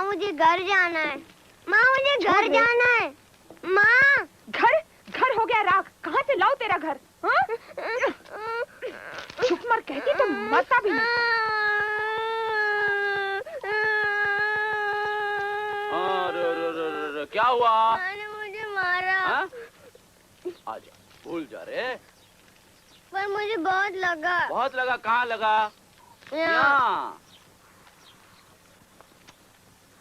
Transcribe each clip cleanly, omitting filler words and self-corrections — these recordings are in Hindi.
मुझे घर जाना है। माँ मुझे घर जाना है। माँ घर घर हो गया राख, कहाँ से लाओ तेरा घर? चुप मर, कहती तो मरता भी नहीं। क्या हुआ? मैंने मुझे मारा। आजा, भूल जा रे। पर मुझे बहुत लगा। बहुत लगा? कहाँ लगा? यहाँ।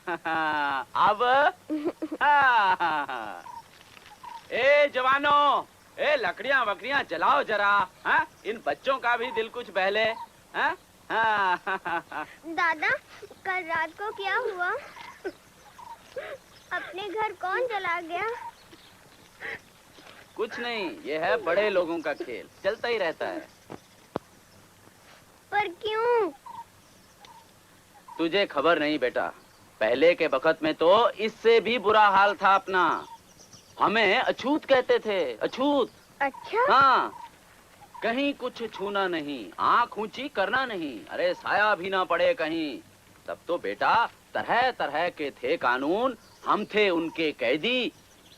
अब ए जवानों, ए लकड़ियां वकड़ियां जलाओ जरा। इन बच्चों का भी दिल कुछ बहले। दादा, कल रात को क्या हुआ? अपने घर कौन चला गया? कुछ नहीं, ये है बड़े लोगों का खेल, चलता ही रहता है। पर क्यों? तुझे खबर नहीं बेटा, पहले के वक्त में तो इससे भी बुरा हाल था अपना। हमें अछूत कहते थे, अछूत। अच्छा? हाँ, कहीं कुछ छूना नहीं, आंख ऊंची करना नहीं, अरे साया भी ना पड़े कहीं। तब तो बेटा तरह तरह के थे कानून, हम थे उनके कैदी।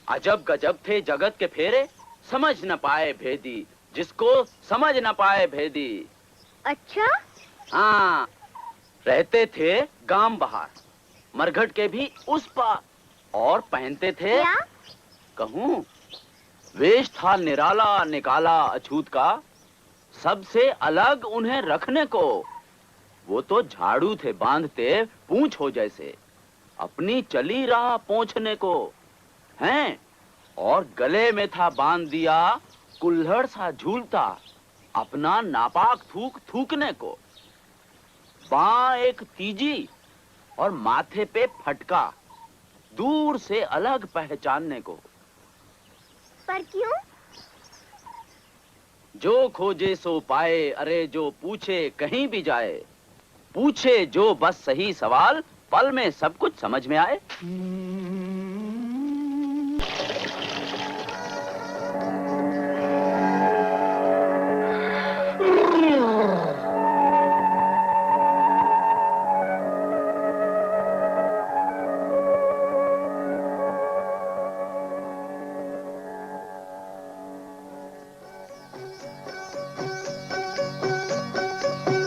अजब गजब थे जगत के फेरे, समझ न पाए भेदी, जिसको समझ न पाए भेदी। अच्छा? हाँ, रहते थे गांव बाहर, मरघट के भी उस पार, और पहनते थे क्या? कहूँ, वेश था निराला निकाला अछूत का, सबसे अलग उन्हें रखने को। वो तो झाड़ू थे बांधते पूंछ हो जैसे, अपनी चली राह पोंछने को। हैं और गले में था बांध दिया कुल्हड़ सा झूलता अपना नापाक थूक थूकने को। बाँ एक तीजी और माथे पे फटका दूर से अलग पहचानने को। पर क्यों? जो खोजे सो पाए, अरे जो पूछे कहीं भी जाए, पूछे जो बस सही सवाल, पल में सब कुछ समझ में आए।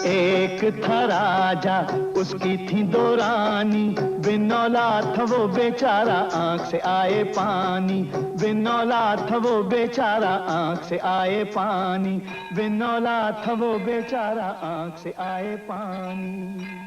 एक था राजा, उसकी थी दो रानी, बिन औलाद था वो बेचारा, आंख से आए पानी। बिन औलाद था वो बेचारा, आंख से आए पानी। बिन औलाद था वो बेचारा, आंख से आए पानी।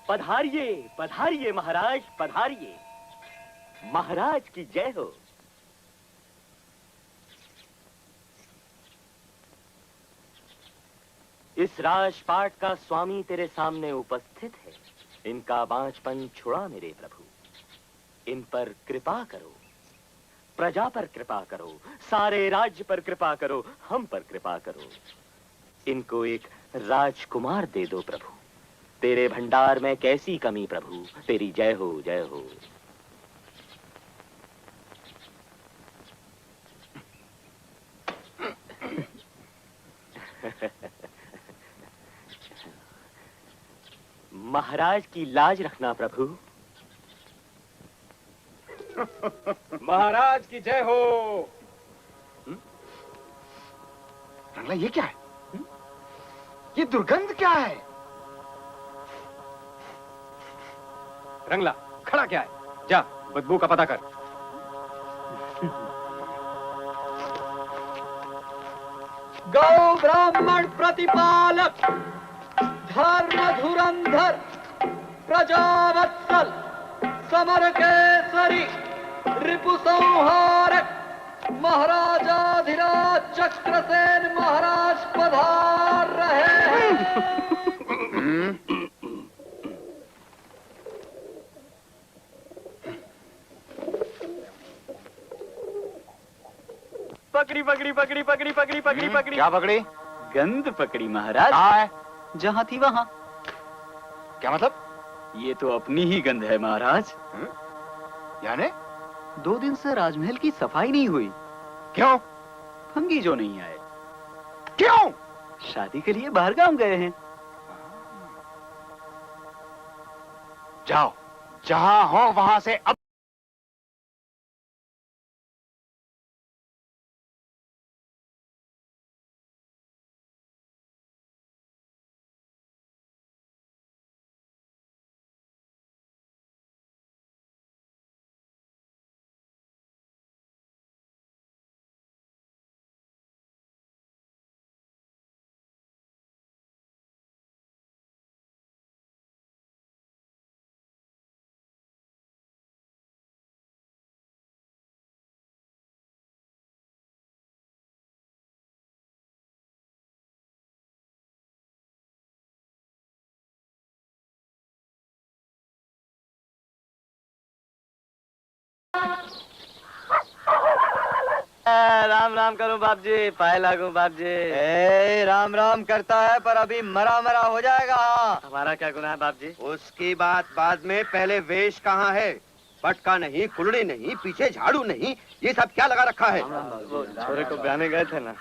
पधारिए पधारिए महाराज, पधारिए। महाराज की जय हो। इस राजपाट का स्वामी तेरे सामने उपस्थित है। इनका बांझपन छुड़ा मेरे प्रभु। इन पर कृपा करो, प्रजा पर कृपा करो, सारे राज्य पर कृपा करो, हम पर कृपा करो। इनको एक राजकुमार दे दो प्रभु। तेरे भंडार में कैसी कमी प्रभु। तेरी जय हो, जय हो। महाराज की लाज रखना प्रभु। महाराज की जय हो। रंगला, ये क्या है? ये दुर्गंध क्या है? रंगला, खड़ा क्या है? जा बदबू का पता कर। गौ ब्राह्मण प्रतिपालक, धर्म धुरंधर, प्रजावत्सल, समर केसरी, रिपु संहारक, महाराजाधिराज चक्रसेन महाराज पधार रहे हैं। पकड़ी पकड़ी पकड़ी पकड़ी पकड़ी पकड़ी पकड़ी। क्या पकड़ी? गंध पकड़ी महाराज। कहाँ है? जहां थी वहां। क्या मतलब? ये तो अपनी ही गंध है महाराज। यानी 2 दिन से राजमहल की सफाई नहीं हुई। क्यों? फंगी जो नहीं आए। क्यों? शादी के लिए बाहर गांव गए हैं। जाओ, जहां हो वहां से अब राम राम करूं बाप जी, पाए लागू बाप जी। राम राम करता है पर अभी मरा मरा हो जाएगा। हमारा क्या गुनाह है बाप जी? उसकी बात बाद में, पहले वेश कहाँ है? पटका नहीं, कुलड़ी नहीं, पीछे झाड़ू नहीं, ये सब क्या लगा रखा है? वो छोरे को ब्याने गए थे ना।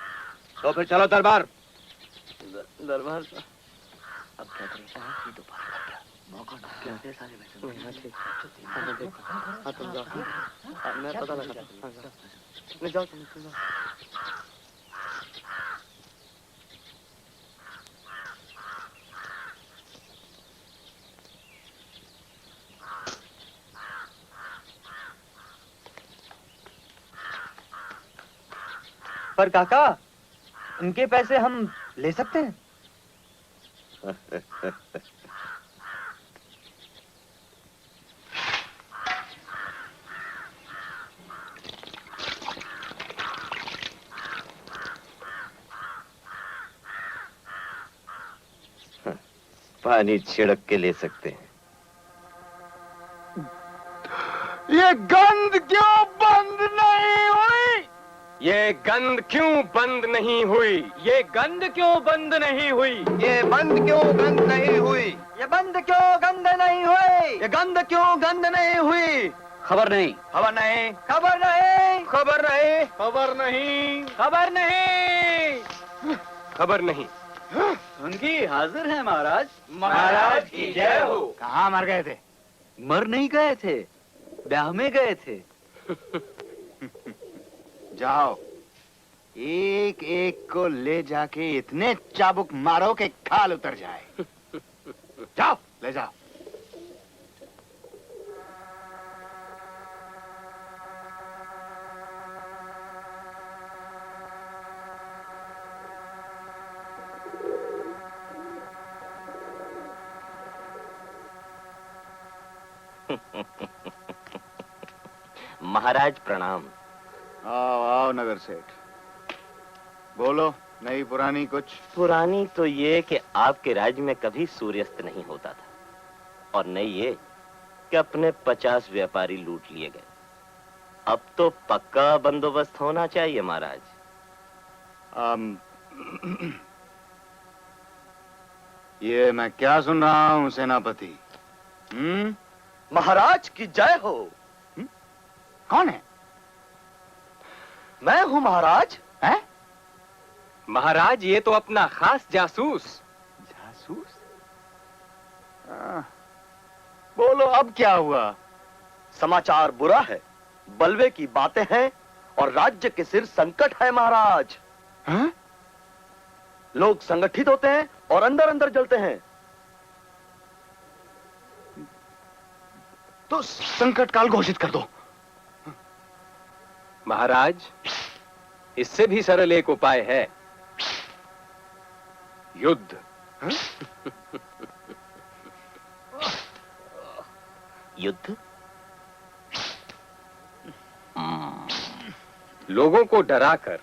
तो फिर चलो दरबार। दरबार अब क्या करें? मौका क्या सारे वैसे। हाँ तुम जाओ। मैं पता लगा। नहीं जाओ तुम जाओ। पर काका, उनके पैसे हम ले सकते हैं? पानी छिड़क के ले सकते हैं। ये गंध क्यों बंद नहीं हुई? ये गंध क्यों बंद नहीं हुई? ये गंध क्यों बंद नहीं हुई? ये बंद क्यों गंद नहीं हुई? ये बंद क्यों गंध नहीं हुई? ये गंध क्यों गंध नहीं हुई? खबर नहीं, खबर नहीं, खबर नहीं, खबर नहीं, खबर नहीं, खबर नहीं, खबर नहीं। उनकी हाजिर है महाराज। महाराज की जय हो। कहाँ मर गए थे? मर नहीं गए थे, ब्याह में गए थे। जाओ, एक एक को ले जाके इतने चाबुक मारो कि खाल उतर जाए। जाओ, ले जाओ। महाराज प्रणाम। आओ आओ नगर सेठ, बोलो, नई पुरानी कुछ? पुरानी तो ये कि आपके राज्य में कभी सूर्यास्त नहीं होता था, और नई ये कि अपने 50 व्यापारी लूट लिए गए। अब तो पक्का बंदोबस्त होना चाहिए महाराज। ये मैं क्या सुन रहा हूँ सेनापति? महाराज की जय हो। कौन है? मैं हूँ महाराज। हैं? महाराज, ये तो अपना खास जासूस। जासूस? बोलो, अब क्या हुआ? समाचार बुरा है, बलवे की बातें हैं और राज्य के सिर संकट है महाराज। हैं? लोग संगठित होते हैं और अंदर अंदर जलते हैं। तो संकट काल घोषित कर दो। महाराज, इससे भी सरल एक उपाय है, युद्ध। युद्ध? लोगों को डराकर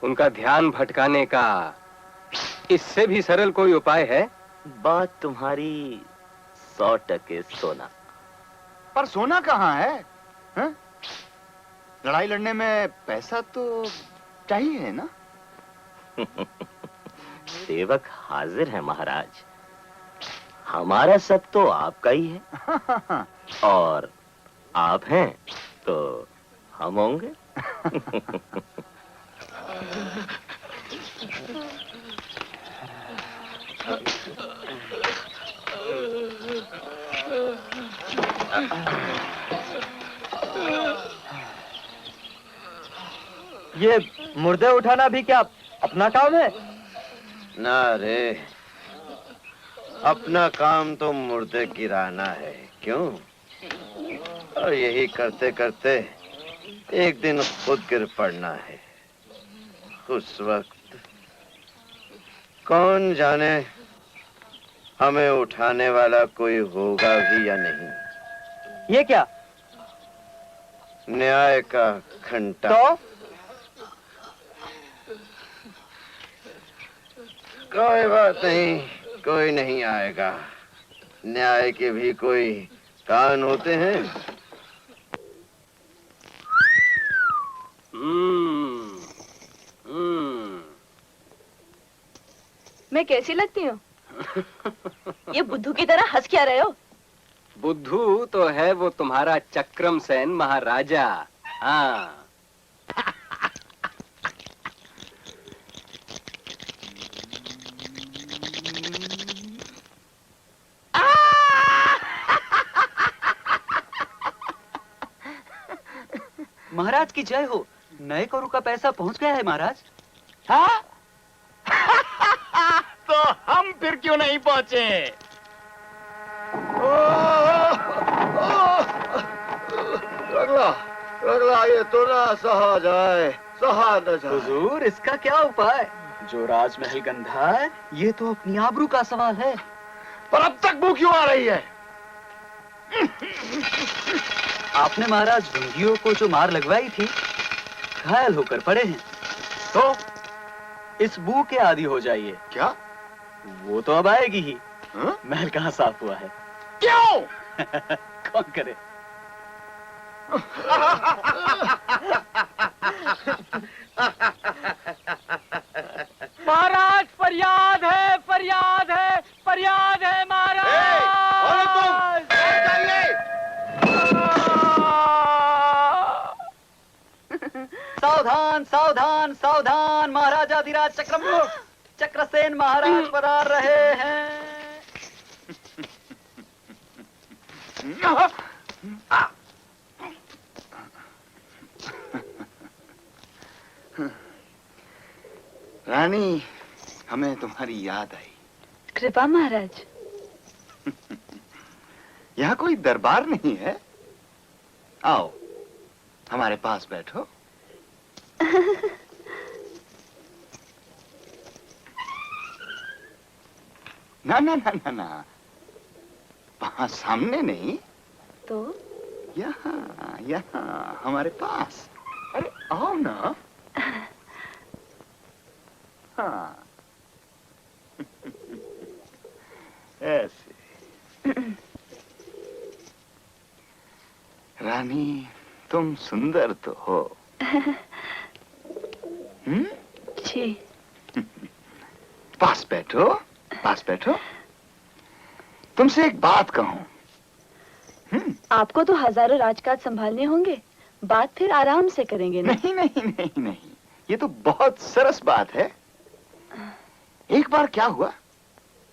उनका ध्यान भटकाने का इससे भी सरल कोई उपाय है? बात तुम्हारी 100% सोना। पर सोना कहाँ है? हैं? लड़ाई लड़ने में पैसा तो चाहिए ना? सेवक हाजिर है महाराज। हमारा सब तो आपका ही है, और आप हैं तो हम होंगे। ये मुर्दे उठाना भी क्या अपना काम है? ना रे, अपना काम तो मुर्दे गिराना है। क्यों? और यही करते करते एक दिन खुद गिर पड़ना है। उस वक्त कौन जाने हमें उठाने वाला कोई होगा भी या नहीं। ये क्या? न्याय का घंटा। तो कोई बात नहीं, कोई नहीं आएगा। न्याय के भी कोई कान होते हैं। मैं कैसी लगती हूँ? ये बुद्धू की तरह हंस क्या रहे हो? बुद्धू तो है वो तुम्हारा चक्रमसेन महाराजा। हाँ। महाराज की जय हो। नए करोड़ का पैसा पहुंच गया है महाराज। हाँ? तो हम फिर क्यों नहीं पहुंचे? लग रहा ये तो ना सहा जाए, सहा न जाए। हुजूर, इसका क्या उपाय? जो राजमहल गंधा है, ये तो अपनी आबरू का सवाल है। पर अब तक मुंह क्यों आ रही है? आपने महाराज भिंडियों को जो मार लगवाई थी, घायल होकर पड़े हैं, तो इस बू के आदी हो जाइए। क्या? वो तो अब आएगी ही। हा? महल कहाँ साफ हुआ है? क्यों? कौन करे? महाराज फरियाद है, फरियाद है, फरियाद है महाराज। सावधान सावधान सावधान, महाराजाधिराज चक्रसेन महाराज पधार रहे हैं। रानी, हमें तुम्हारी याद आई। कृपा महाराज। यहाँ कोई दरबार नहीं है? आओ, हमारे पास बैठो। ना ना ना ना ना, वहां सामने नहीं, तो यहाँ यहाँ हमारे पास। अरे आओ ना। हाँ, ऐसे। रानी, तुम सुंदर तो हो। जी। पास बैठो, पास बैठो। तुमसे एक बात कहूं। आपको तो हजारों राजकाज संभालने होंगे, बात फिर आराम से करेंगे ना? नहीं नहीं नहीं नहीं, ये तो बहुत सरस बात है। एक बार क्या हुआ,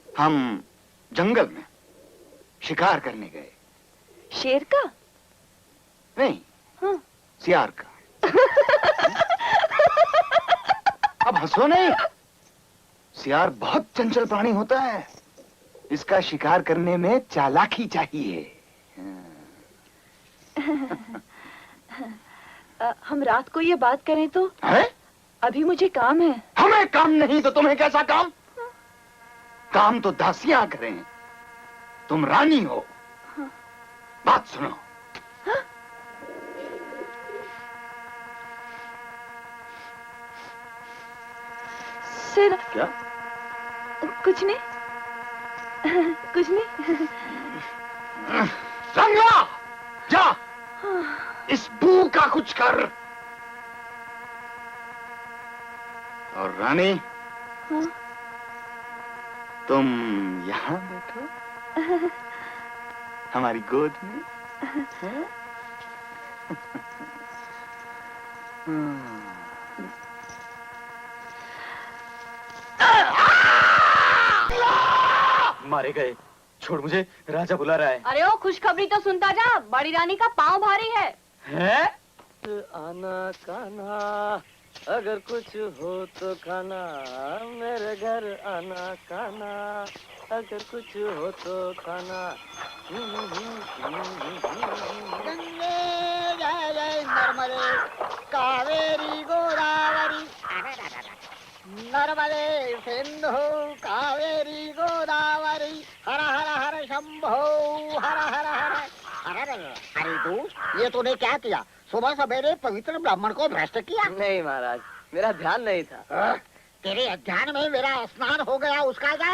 हम जंगल में शिकार करने गए। शेर का? नहीं, हाँ। सियार का। अब हंसो नहीं। सियार बहुत चंचल प्राणी होता है, इसका शिकार करने में चालाकी चाहिए। हम रात को ये बात करें तो? है? अभी मुझे काम है। हमें काम नहीं तो तुम्हें कैसा काम? काम तो दासियां करें, तुम रानी हो। हाँ। बात सुनो। हाँ? सिर क्या? कुछ नहीं, कुछ नहीं। रंगा, जा इस बू का कुछ कर। और रानी, हाँ? तुम यहाँ बैठो हमारी गोद में। मारे गए। छोड़ मुझे, राजा बुला रहा है। अरे ओ, खुशखबरी तो सुनता जा, बड़ी रानी का पाँव भारी है। हैं? आना काना, अगर कुछ हो तो खाना, मेरे घर आना काना, अगर कुछ हो तो खाना। गंगे जय जय नर्मदे कावेरी गोदावरी, नर्मदे सिंधु कावेरी गोदावरी, हर हर हर शंभो हर हर हर। अरे दोस्त, ये तूने क्या किया? सुबह सवेरे पवित्र ब्राह्मण को भ्रष्ट किया? नहीं महाराज, मेरा ध्यान नहीं था। तेरे अध्यान में मेरा स्नान हो गया, उसका क्या?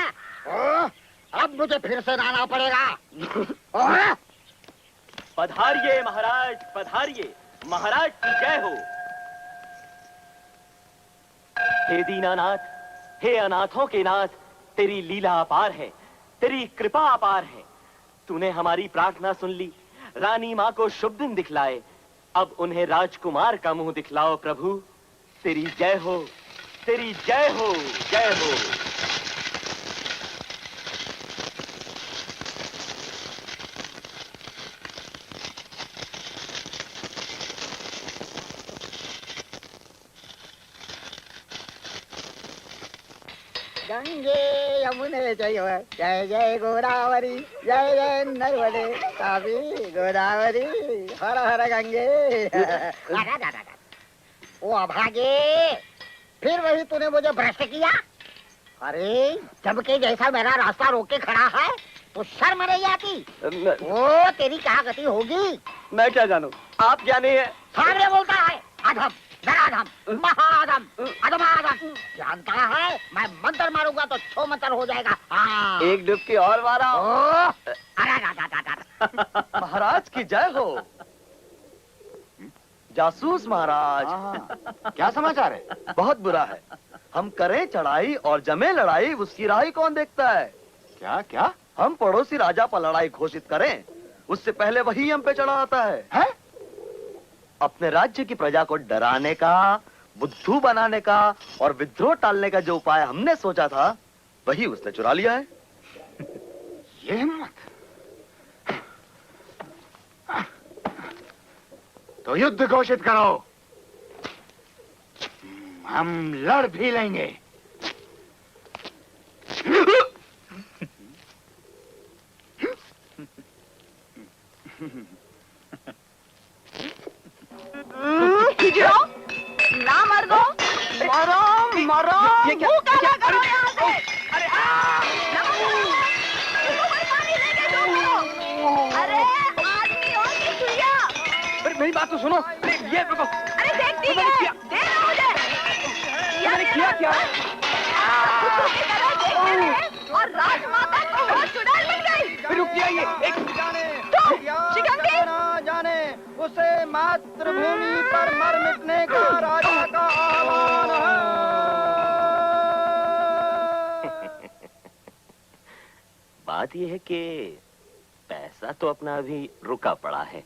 अब मुझे फिर से नहाना पड़ेगा। पधारिए महाराज, पधारिए। महाराज की जय हो। हे दीनानाथ, हे अनाथों के नाथ, तेरी लीला अपार है, तेरी कृपा अपार है। तूने हमारी प्रार्थना सुन ली, रानी माँ को शुभ दिन दिखलाए। अब उन्हें राजकुमार का मुंह दिखलाओ प्रभु। तेरी जय हो, तेरी जय हो, जय हो। गंगे यमुने जय जय जय गोदावरी, जय जय नर्मदे तापी गोदावरी। हर हर गंगे। ओ अभागे, फिर वही तूने मुझे भ्रष्ट किया। अरे जब के जैसा मेरा रास्ता रोक के खड़ा है तो शर्म नहीं आती। ओ तेरी क्या गति होगी? मैं क्या जानूं, आप ज्ञानी है। सामने बोलता है अधम, धराधम, महाधम, अधमाधम। जानता है मैं मंत्र मारूंगा तो छो मंत्र हो जाएगा। हाँ। एक डुबकी और मारा। महाराज की जय हो। जासूस महाराज। क्या समाचार है? बहुत बुरा है। हम करें चढ़ाई और जमे लड़ाई, उसकी राही कौन देखता है? क्या क्या? हम पड़ोसी राजा पर लड़ाई घोषित करें, उससे पहले वही हम पे चढ़ा आता है? अपने राज्य की प्रजा को डराने का, बुद्धू बनाने का और विद्रोह टालने का जो उपाय हमने सोचा था, वही उसने चुरा लिया है। ये हिम्मत! तो युद्ध घोषित करो, हम लड़ भी लेंगे। ना मर दो, मरो मरो। ये क्या? काला करो यहाँ से। अरे पानी लेके दो। अरे आदमी हो कि चुहिया? अरे मेरी बात तो सुनो। ये रुको। अरे देखती है, दे ना मुझे। मैंने किया क्या? कुत्तों की तरह देखते रहे और राजमाता को होश चुड़ैल मिल गई। फिर रुक जाइए। एक शिकंदी जाने उसे मातृभूमि पर मर मिटने का राजा का आह्वान है। बात यह है कि पैसा तो अपना अभी रुका पड़ा है।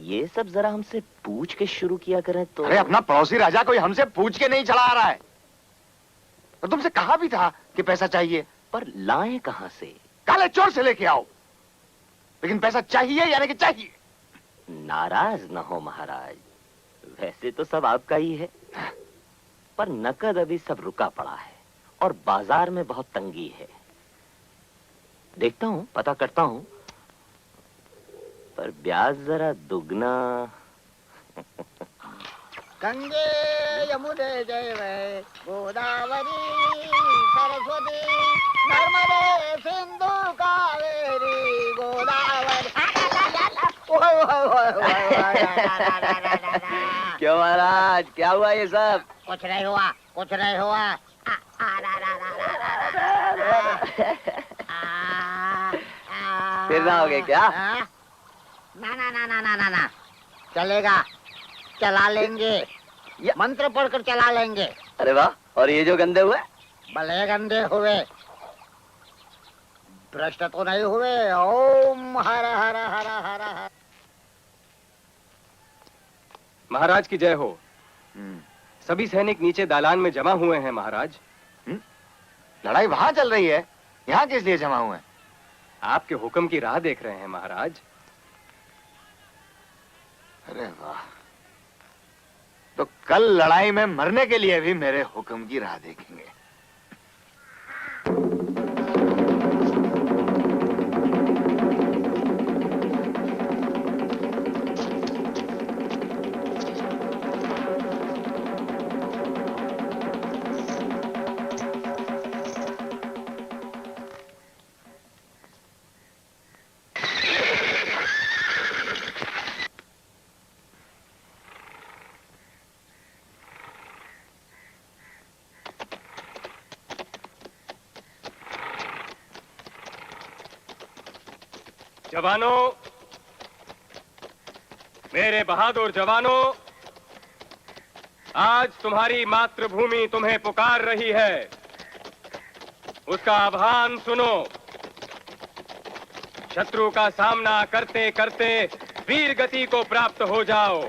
ये सब जरा हमसे पूछ के शुरू किया करें तो। अरे अपना पड़ोसी राजा कोई हमसे पूछ के नहीं चला आ रहा है। तो तुमसे कहा भी था कि पैसा चाहिए, पर लाएं कहां से? काले चोर से लेके आओ, लेकिन पैसा चाहिए यानी कि चाहिए। नाराज न हो महाराज, वैसे तो सब आपका ही है, पर नकद अभी सब रुका पड़ा है और बाजार में बहुत तंगी है। देखता हूं, पता करता हूं, पर ब्याज जरा दुगना। गंगे यमुने जयवे गोदावरी सरस्वती नर्मदे सिंधु कावेरी गोदावरी। क्यों महाराज, क्या हुआ ये सब? कुछ नहीं हुआ, कुछ नहीं हुआ। फिर ना हो गए क्या? ना ना ना ना ना ना ना, चलेगा, चला लेंगे, मंत्र पढ़कर चला लेंगे। अरे वाह, और ये जो गंदे हुए? भले गंदे हुए, भ्रष्ट तो नहीं हुए। ओम हर हर हर हर हर। महाराज की जय हो। सभी सैनिक नीचे दालान में जमा हुए हैं महाराज। लड़ाई वहां चल रही है, यहाँ किस लिए जमा हुए हैं? आपके हुक्म की राह देख रहे हैं महाराज। अरे वाह, तो कल लड़ाई में मरने के लिए भी मेरे हुक्म की राह देखेंगे। जवानों, मेरे बहादुर जवानों, आज तुम्हारी मातृभूमि तुम्हें पुकार रही है। उसका आह्वान सुनो। शत्रु का सामना करते करते वीर गति को प्राप्त हो जाओ।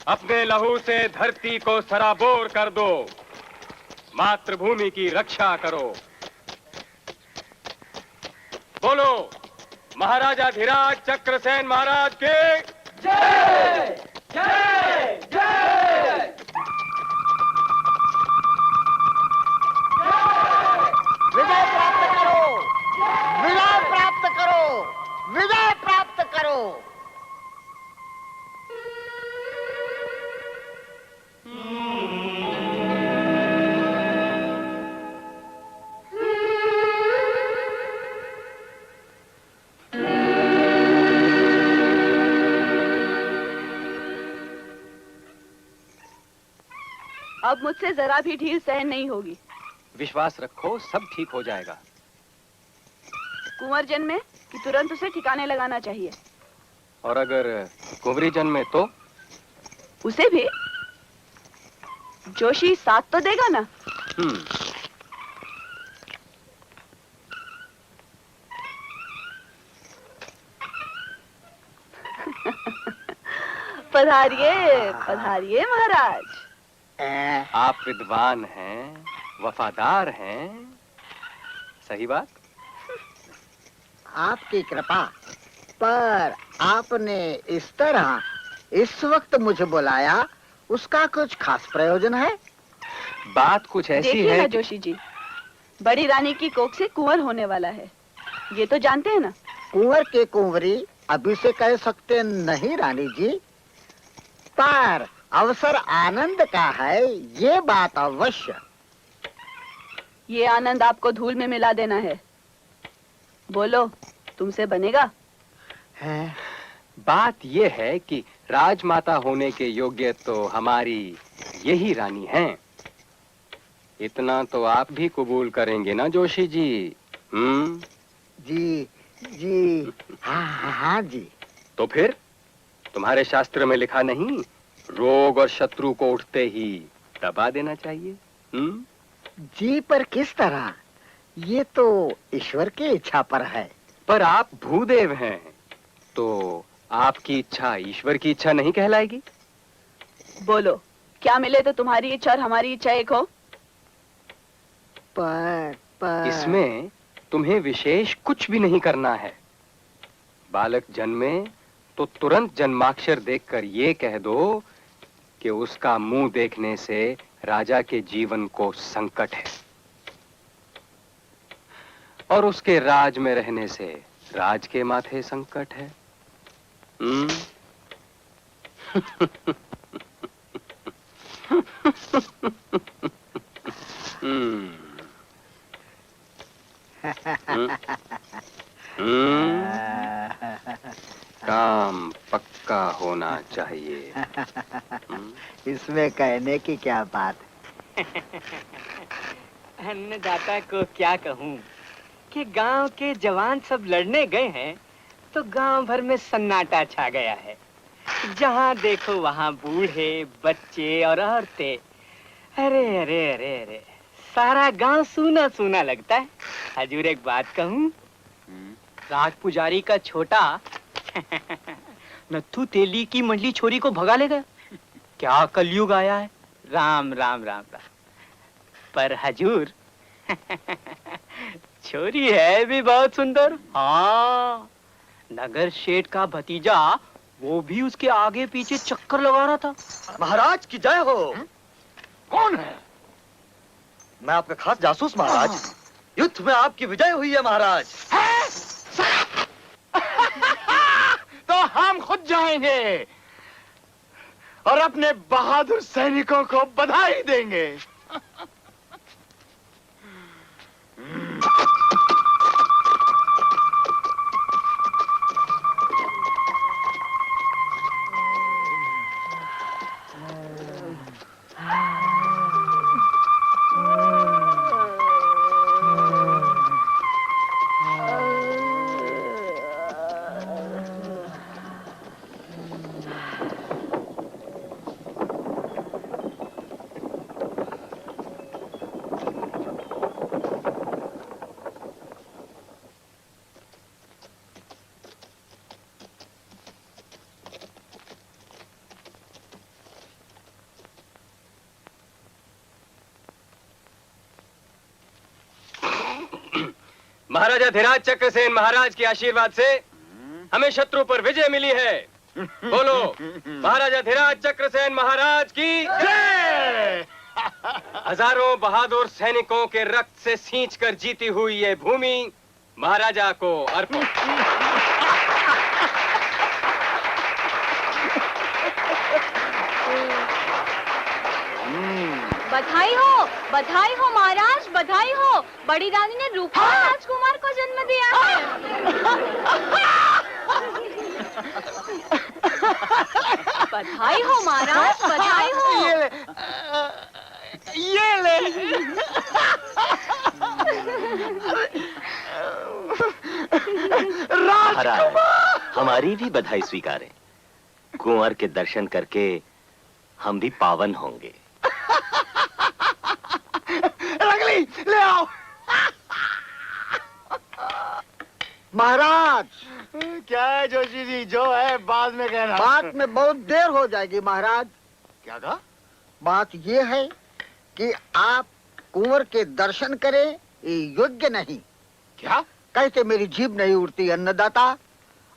अपने लहू से धरती को सराबोर कर दो। मातृभूमि की रक्षा करो। बोलो महाराजा धीराज चक्रसेन महाराज के जय जय जय। विजय प्राप्त करो, विजय प्राप्त करो, विजय प्राप्त अब मुझसे जरा भी ढील सहन नहीं होगी। विश्वास रखो, सब ठीक हो जाएगा। कुंवर जन्मे कि तुरंत उसे ठिकाने लगाना चाहिए। और अगर कुंवरी जन्मे तो? उसे भी जोशी साथ तो देगा ना? पधारिए पधारिए महाराज। आप विद्वान हैं, वफादार हैं, सही बात? आपकी कृपा, पर आपने इस तरह इस वक्त मुझे बुलाया, उसका कुछ खास प्रयोजन है? बात कुछ ऐसी देखिए है ना जोशी जी, बड़ी रानी की कोख से कुंवर होने वाला है, ये तो जानते हैं ना? कुंवर के कुंवरी अभी से कह सकते नहीं रानी जी, पर अवसर आनंद का है, ये बात अवश्य। ये आनंद आपको धूल में मिला देना है। बोलो, तुमसे बनेगा? है? बात ये है कि राजमाता होने के योग्य तो हमारी यही रानी हैं। इतना तो आप भी कबूल करेंगे ना जोशी जी? जी जी, हाँ जी। तो फिर तुम्हारे शास्त्र में लिखा नहीं, रोग और शत्रु को उठते ही दबा देना चाहिए? जी, पर किस तरह? ये तो ईश्वर की इच्छा पर है। पर आप भूदेव हैं, तो आपकी इच्छा ईश्वर की इच्छा नहीं कहलाएगी? बोलो, क्या मिले तो तुम्हारी इच्छा और हमारी इच्छा एक हो? पर इसमें तुम्हें विशेष कुछ भी नहीं करना है। बालक जन्मे तो तुरंत जन्माक्षर देखकर ये कह दो कि उसका मुंह देखने से राजा के जीवन को संकट है, और उसके राज में रहने से राज के माथे संकट है। काम पक्का होना चाहिए। इसमें कहने की क्या बात है? अन्नदाता को क्या कहूँ कि गांव के जवान सब लड़ने गए हैं, तो गांव भर में सन्नाटा छा गया है। जहाँ देखो वहाँ बूढ़े, बच्चे और औरतें। अरे अरे अरे अरे, सारा गांव सूना सूना लगता है। हजूर एक बात कहूँ, राज पुजारी का छोटा नत्थू तेली की मंडली छोरी को भगा ले गया। क्या कलयुग आया है। राम राम राम राम। पर हजूर छोरी है भी बहुत सुंदर। हाँ, नगर शेठ का भतीजा वो भी उसके आगे पीछे चक्कर लगा रहा था। महाराज की जय हो। कौन है? मैं आपका खास जासूस महाराज। युद्ध में आपकी विजय हुई है महाराज। तो हम खुद जाएंगे और अपने बहादुर सैनिकों को बधाई देंगे। महाराजा धीराज चक्रसेन महाराज के आशीर्वाद से हमें शत्रु पर विजय मिली है। बोलो, महाराजा धीराज चक्रसेन महाराज की जय। हजारों बहादुर सैनिकों के रक्त से सींचकर जीती हुई ये भूमि महाराजा को अर्पण। बधाई हो महाराज, बधाई हो। बड़ी रानी ने रूपा राजकुमार को जन्म दिया है। बधाई हो महाराज, बधाई हो। ये ले। महाराज, हमारी भी बधाई स्वीकारें। कुंवर के दर्शन करके हम भी पावन होंगे। रंगली ले आओ। महाराज, क्या है जोशी जी? जो है बाद में कहना। बात में बहुत देर हो जाएगी महाराज। क्या कहा? बात ये है कि आप कुंवर के दर्शन करें, ये योग्य नहीं। क्या? कैसे मेरी जीभ नहीं उड़ती अन्नदाता?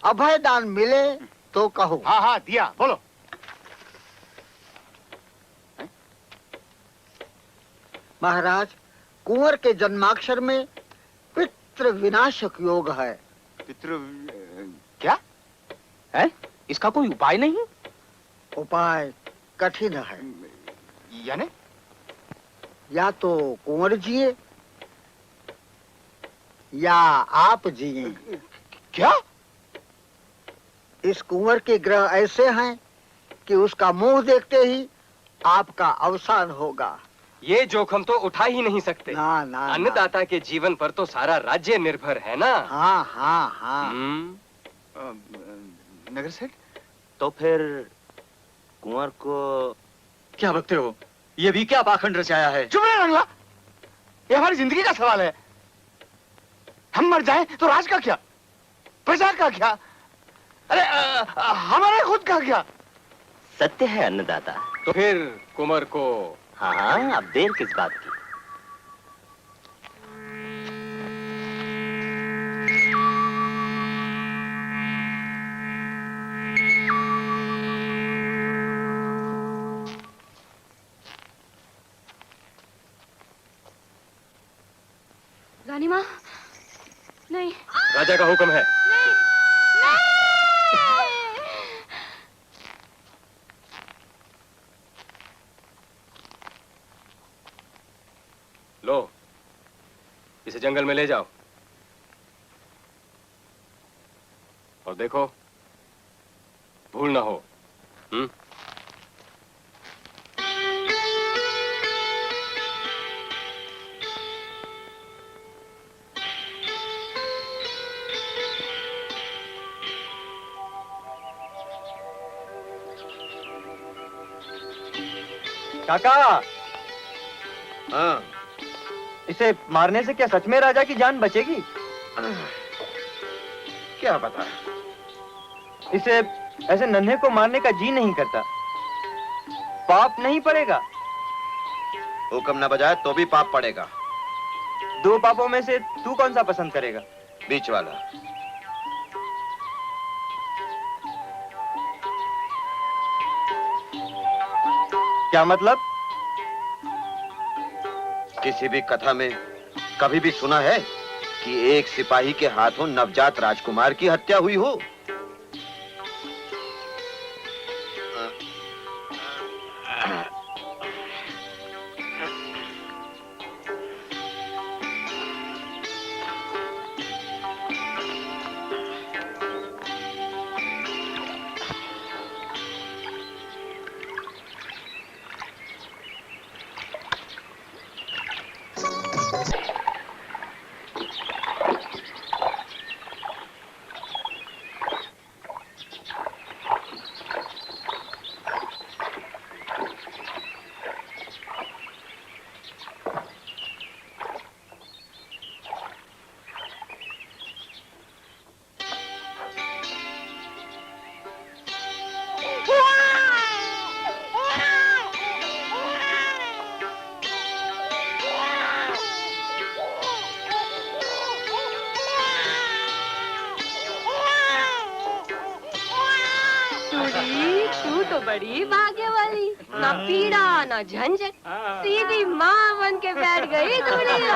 अभय दान मिले तो कहो। हाँ हाँ दिया, बोलो। महाराज, कुंवर के जन्माक्षर में पितृ विनाशक योग है। पितृ क्या है? इसका कोई उपाय नहीं? उपाय कठिन है। यानी? या तो कुंवर जिए या आप जिए। क्या? इस कुंवर के ग्रह ऐसे हैं कि उसका मुंह देखते ही आपका अवसान होगा। ये जोखम तो उठा ही नहीं सकते। ना ना, अन्नदाता के जीवन पर तो सारा राज्य निर्भर है ना। हाँ हाँ हाँ। नगर सेठ, तो फिर कुंवर को क्या बकते हो? ये भी क्या पाखंड रचाया है? चुप रहे रंगला, ये हमारी जिंदगी का सवाल है। हम मर जाएं तो राज का क्या, प्रजा का क्या, अरे हमारे खुद का क्या? सत्य है अन्नदाता। तो फिर कुंवर को? हाँ हाँ, अब देर किस बात की? रानी माँ, नहीं। राजा का हुक्म है। नहीं, नहीं। लो, इसे जंगल में ले जाओ और देखो भूल ना हो। काका, हाँ, इसे मारने से क्या सच में राजा की जान बचेगी? क्या पता। इसे ऐसे नन्हे को मारने का जी नहीं करता। पाप नहीं पड़ेगा? हुक्म न बजाए तो भी पाप पड़ेगा। दो पापों में से तू कौन सा पसंद करेगा? बीच वाला। क्या मतलब? किसी भी कथा में कभी भी सुना है कि एक सिपाही के हाथों नवजात राजकुमार की हत्या हुई हो? बड़ी भाग्य वाली, ना पीड़ा ना झंझट, सीधी माँ बन के बैठ गई दुनिया।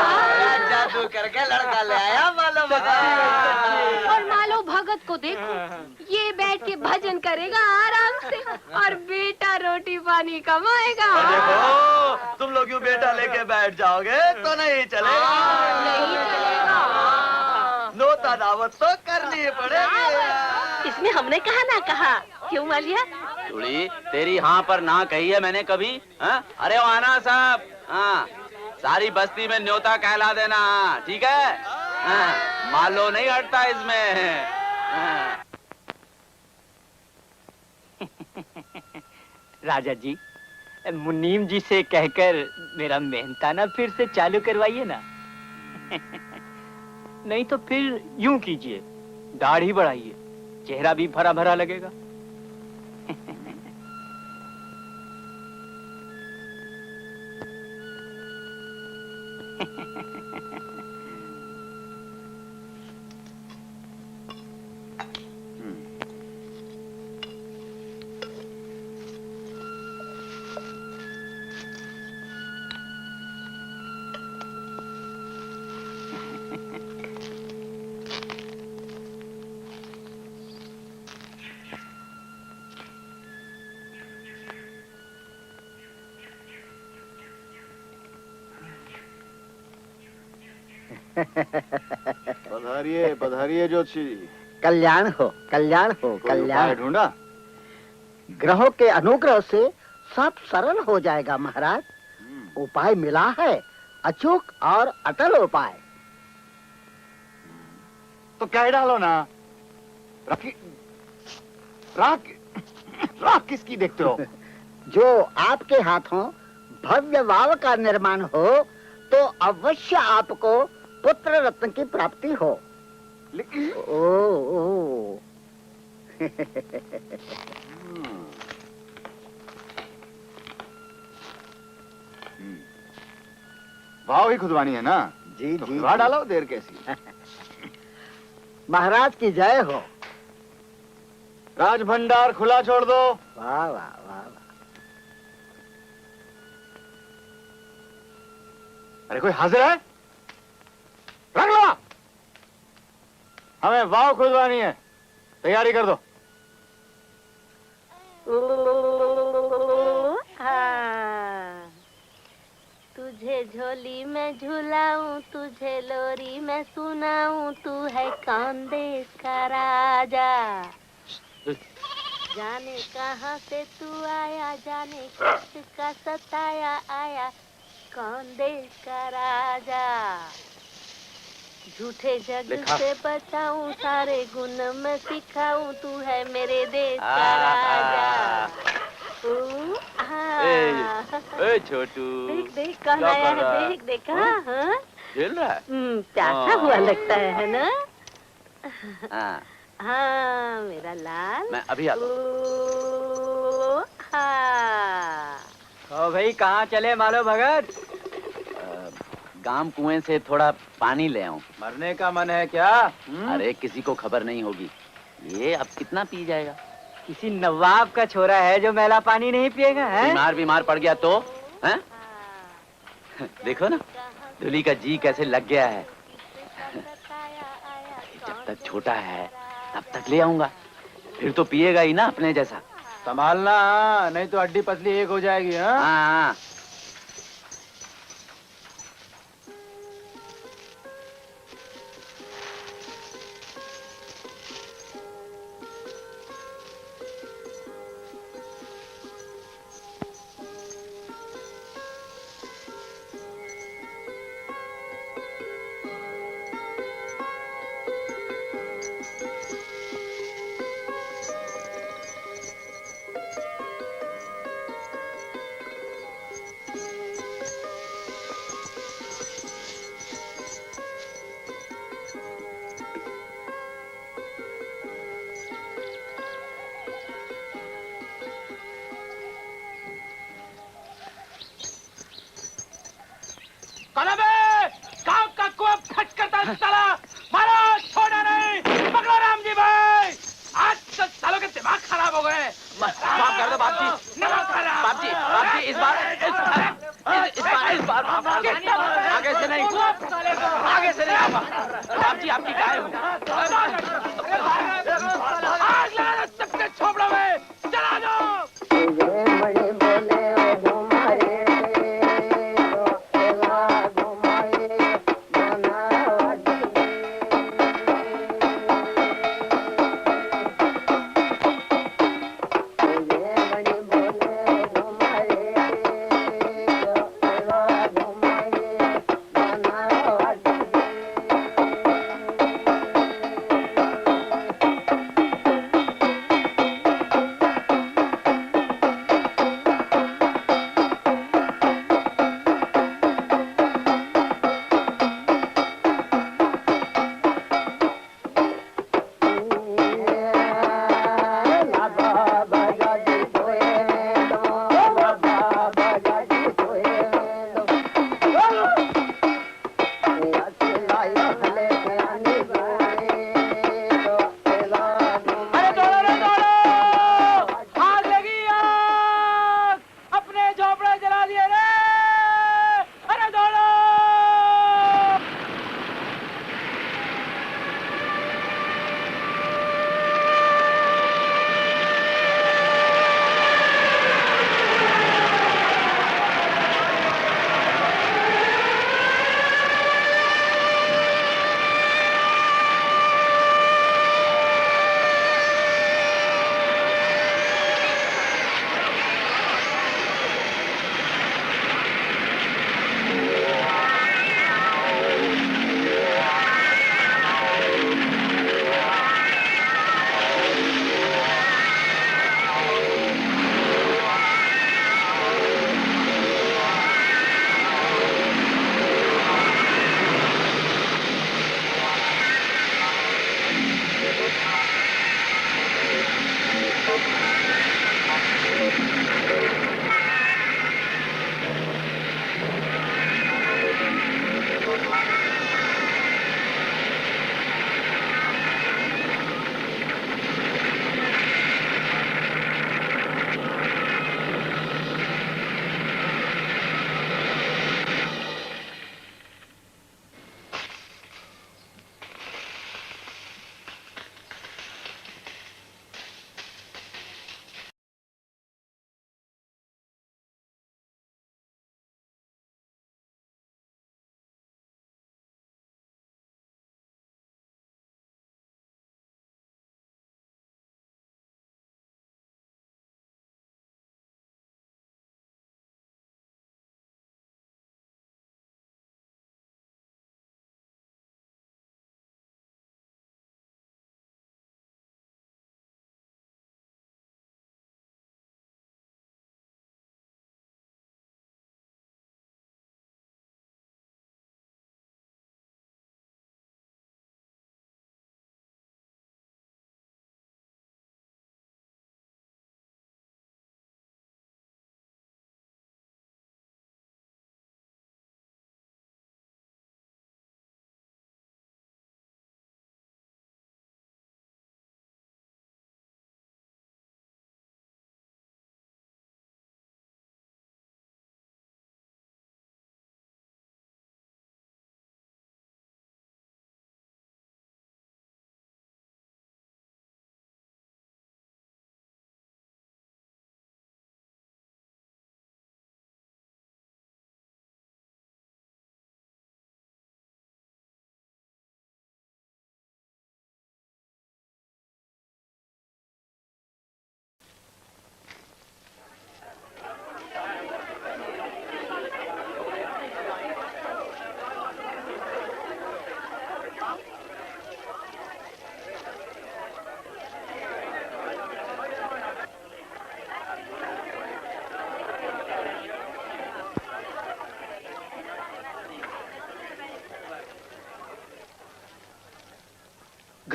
जादू करके लड़का ले आया मालो भगत। और मालो भगत को देखो, ये बैठ के भजन करेगा आराम से और बेटा रोटी पानी कमाएगा। देखो तुम लोग यूँ बेटा लेके बैठ जाओगे तो नहीं चलेगा। नहीं चलेगा। नोता दावत तो करनी पड़ेगी। इसमें हमने कहा ना कहा, क्यों मालिया? चूड़ी तेरी हाँ पर ना कही है मैंने कभी? हाँ? अरे वाना साहब, हाँ, सारी बस्ती में न्योता कहला देना। ठीक है? हाँ, मालो नहीं हटता इसमें। हाँ। राजा जी, मुनीम जी से कहकर मेरा मेहनताना फिर से चालू करवाइए ना। नहीं तो फिर यूं कीजिए, दाढ़ी बढ़ाइए, चेहरा भी भरा भरा लगेगा। पधारिए पधारिए ज्योतिषी जी। कल्याण हो, कल्याण हो, कल्याण। ढूंढा? ग्रहों के अनुग्रह से सब सरल हो जाएगा महाराज। उपाय मिला है, अचूक और अटल उपाय। तो कह डालो ना। राख किसकी देखते हो? जो आपके हाथों भव्य वाव का निर्माण हो तो अवश्य आपको पुत्र रत्न की प्राप्ति हो। ओ। भाव ही खुदवानी है ना? जी तो जी, खुदवा डालो, देर कैसी। महाराज की जय हो। राज भंडार खुला छोड़ दो। वाह वाह वाह वाह। अरे कोई हाजिर है? रख लो। हमें वाव खुदवानी है, तैयारी कर दो। तुझे झोली में झुलाऊं, तुझे लोरी में सुनाऊं, तू है कौन देश का राजा। जाने कहाँ से तू आया, जाने किसका सताया आया, कौन देश का राजा। झूठे जग से बचाऊं, सारे गुण में सिखाऊं, तू है मेरे देश का राजा। ए छोटू, देख देख कौन आया है, देख देख। हाँ, खेल रहा है? प्यासा हुआ लगता है ना? हाँ, हाँ मेरा लाल। मैं अभी आता हूँ। हाँ। तो भाई कहाँ चले मालो भगत? गांव कुएं से थोड़ा पानी ले आऊं। मरने का मन है क्या? अरे किसी को खबर नहीं होगी। ये अब कितना पी जाएगा? किसी नवाब का छोरा है जो मैला पानी नहीं पिएगा? है? बीमार पड़ गया तो हैं? देखो ना, दूल्ही का जी कैसे लग गया है। जब तक छोटा है तब तक ले आऊंगा, फिर तो पिएगा ही ना अपने जैसा। संभालना, नहीं तो हड्डी पतली एक हो जाएगी। हाँ।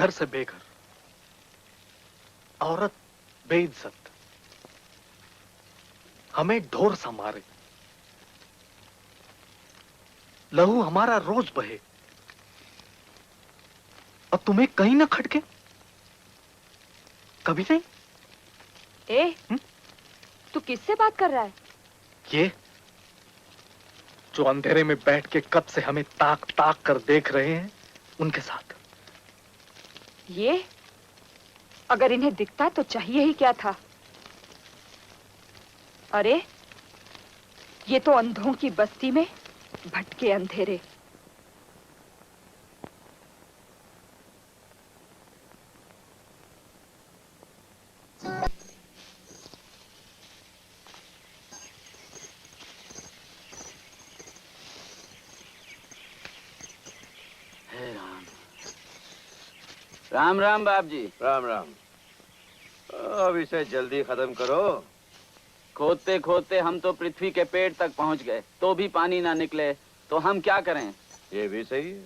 घर से बेघर, औरत बेइज्जत, हमें ढोर सा मारे, लहू हमारा रोज बहे और तुम्हें कहीं ना खटके? कभी नहीं। ए, तू किससे बात कर रहा है? ये जो अंधेरे में बैठ के कब से हमें ताक ताक कर देख रहे हैं, उनके साथ। ये अगर इन्हें दिखता तो चाहिए ही क्या था? अरे ये तो अंधों की बस्ती में भटके अंधेरे। राम राम बाप जी। राम राम। अब इसे जल्दी खत्म करो। खोदते खोदते हम तो पृथ्वी के पेट तक पहुंच गए, तो भी पानी ना निकले, तो हम क्या करें? ये भी सही है।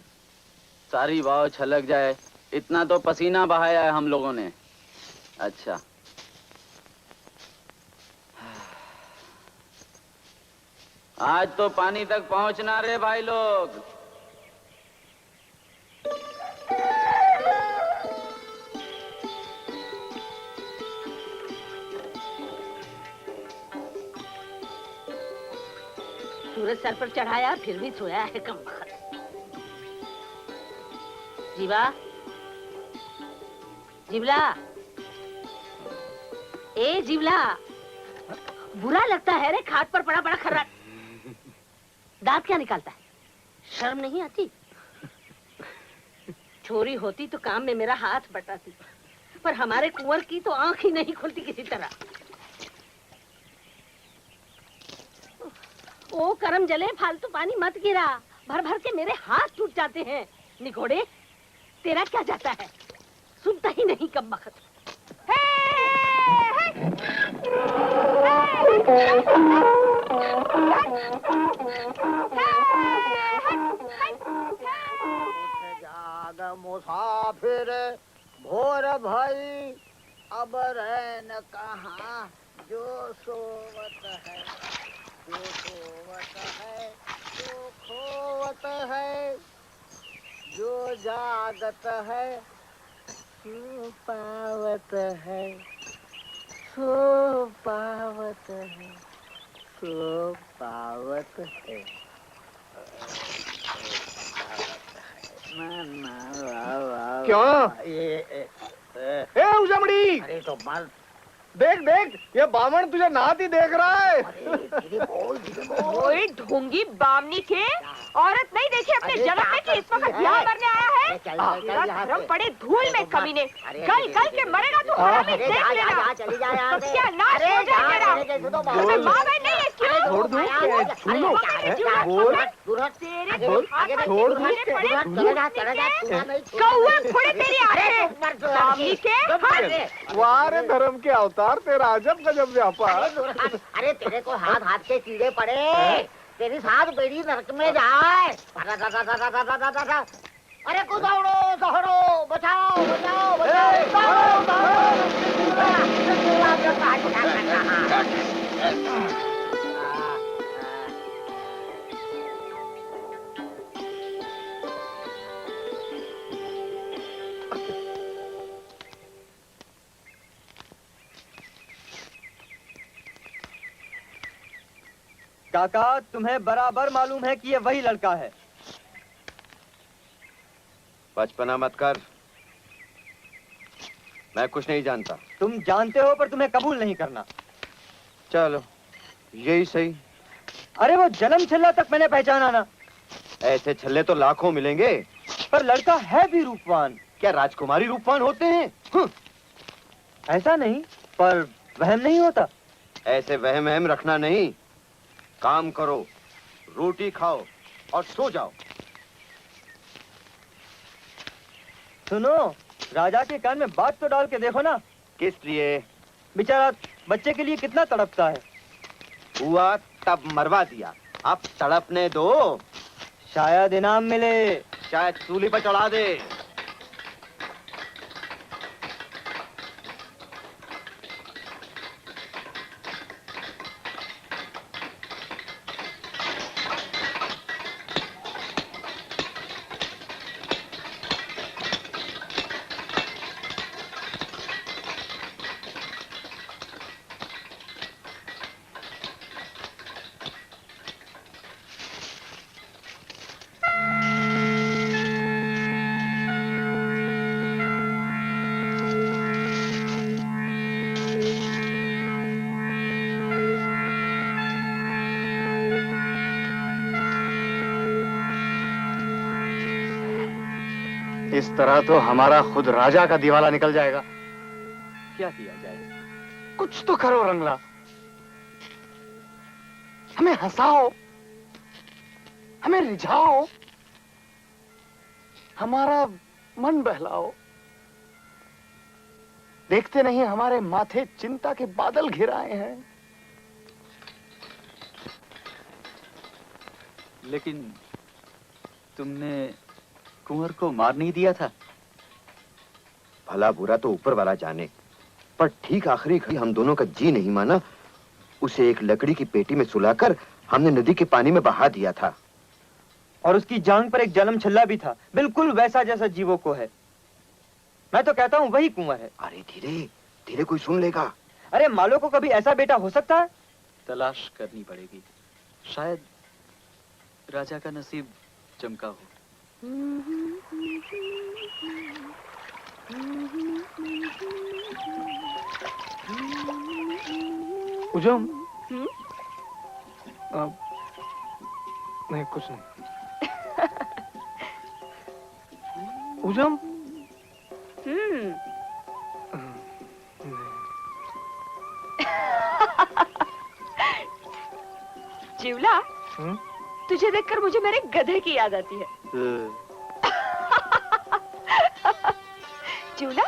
सारी वाव छलक जाए, इतना तो पसीना बहाया है हम लोगों ने। अच्छा, आज तो पानी तक पहुंचना रे भाई लोग। सूरज सर पर चढ़ाया फिर भी सोया है कम वक्त। जीवा, जीवला, ए जीवला, बुरा लगता है रे खाट पर पड़ा बड़ा खर्रा। दांत क्या निकालता है? शर्म नहीं आती? छोरी होती तो काम में मेरा हाथ बटाती, पर हमारे कुंवर की तो आंख ही नहीं खुलती किसी तरह। ओ करम जले, फालतू पानी मत गिरा, भर भर के मेरे हाथ टूट जाते हैं। निकोड़े, तेरा क्या जाता है? सुनता ही नहीं कब बखत। जाग मुसाफिर भोर भई, अब रैन कहाँ जो सोवत है, जो सोवत है जो खोवत है, जो जागत है सो पावत है, सो पावत है, सो पावत है। क्यों? ये उजमड़ी, अरे तो मर देख देख, ये बामन तुझे नहाती देख रहा है। ओए ढोंगी बामनी के, औरत नहीं देखी अपने जन्म में कि इस वक्त यहाँ मरने आया है? तेरा धर्म पड़े धूल में कमीने, गल गल के मरेगा तू। हरामी, देख लेना सत्यानाश हो जाएगा तेरा। तुम्हें माँ बहन नहीं है क्यों? छोड़ दूं? छोड़ कौवे फोड़े तेरी आंखें बामनी के। वाह रे धर्म के अवतार, तेरा अजब गजब व्यापार। अरे तेरे को हाथ हाथ के कीड़े पड़े, तेरी साथ बेड़ी नरक में जाए। अरे को दौड़ो दौड़ो, बचाओ बचाओ काका, तुम्हें बराबर मालूम है कि ये वही लड़का है। बचपना मत कर, मैं कुछ नहीं जानता। तुम जानते हो पर तुम्हें कबूल नहीं करना। चलो यही सही। अरे वो जन्म छल्ला तक मैंने पहचाना ना। ऐसे छल्ले तो लाखों मिलेंगे, पर लड़का है भी रूपवान। क्या राजकुमारी रूपवान होते हैं? ऐसा नहीं, पर वहम नहीं होता। ऐसे वहम वहम रखना नहीं, काम करो, रोटी खाओ और सो जाओ। सुनो, राजा के कान में बात तो डाल के देखो ना। किस लिए? बेचारा बच्चे के लिए कितना तड़पता है। हुआ तब मरवा दिया, अब तड़पने दो। शायद इनाम मिले, शायद सूली पर चढ़ा दे। इस तरह तो हमारा खुद राजा का दिवाला निकल जाएगा। क्या किया जाए? कुछ तो करो रंगला, हमें हंसाओ, हमें रिझाओ, हमारा मन बहलाओ। देखते नहीं हमारे माथे चिंता के बादल घिराए हैं। लेकिन तुमने कुंवर को मार नहीं दिया था? भला बुरा तो ऊपर वाला जाने, पर ठीक आखिरी घड़ी हम दोनों का जी नहीं माना। उसे एक लकड़ी की पेटी में सुलाकर हमने नदी के पानी में बहा दिया था। और उसकी जांग पर एक जलम छल्ला भी था, बिल्कुल वैसा जैसा जीवों को है। मैं तो कहता हूँ वही कुंवर है। अरे धीरे धीरे, कोई सुन लेगा। अरे मालो को कभी ऐसा बेटा हो सकता है? तलाश करनी पड़ेगी, शायद राजा का नसीब चमका हो। उजम, नहीं कुछ नहीं। उजम, जीवला, तुझे देखकर मुझे मेरे गधे की याद आती है। जीवला,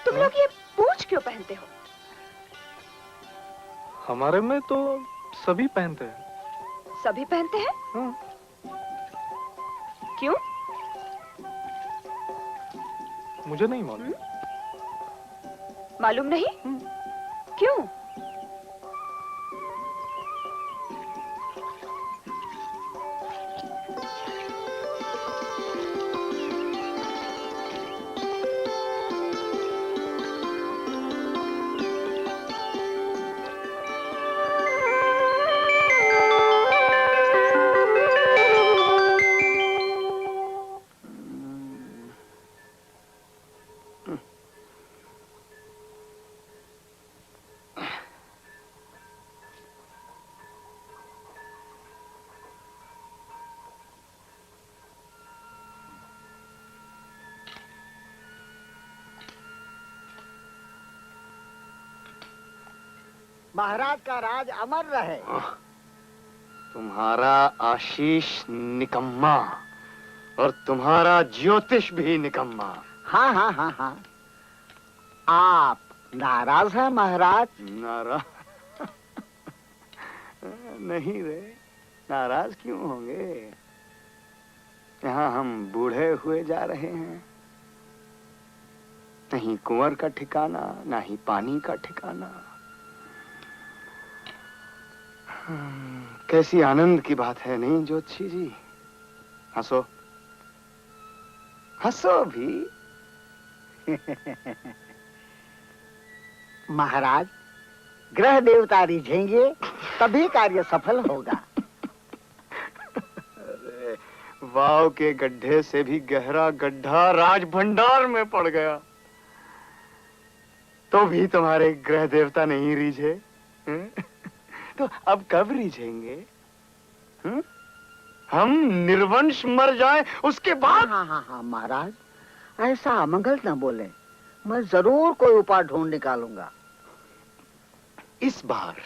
तुम लोग ये पूंछ क्यों पहनते हो? हमारे में तो सभी पहनते हैं। सभी पहनते हैं? क्यों? मुझे नहीं मालूम। मालूम नहीं? क्यों? महाराज का राज अमर रहे। तुम्हारा आशीष निकम्मा और तुम्हारा ज्योतिष भी निकम्मा। हाँ हाँ हाँ हाँ, आप नाराज हैं महाराज? नाराज नहीं रे, नाराज क्यों होंगे? यहाँ हम बूढ़े हुए जा रहे हैं, नहीं कुंवर का ठिकाना, ना ही पानी का ठिकाना। कैसी आनंद की बात है नहीं ज्योतिषी जी? हंसो, हंसो भी। महाराज, ग्रह देवता रिझेंगे तभी कार्य सफल होगा। अरे वाव के गड्ढे से भी गहरा गड्ढा राज भंडार में पड़ गया, तो भी तुम्हारे ग्रह देवता नहीं रिझे। तो अब कब रिझेंगे? हम निर्वंश मर जाएं उसके बाद? हाँ हाँ हाँ महाराज, ऐसा अमंगल न बोले। मैं जरूर कोई उपाय ढूंढ निकालूंगा। इस बार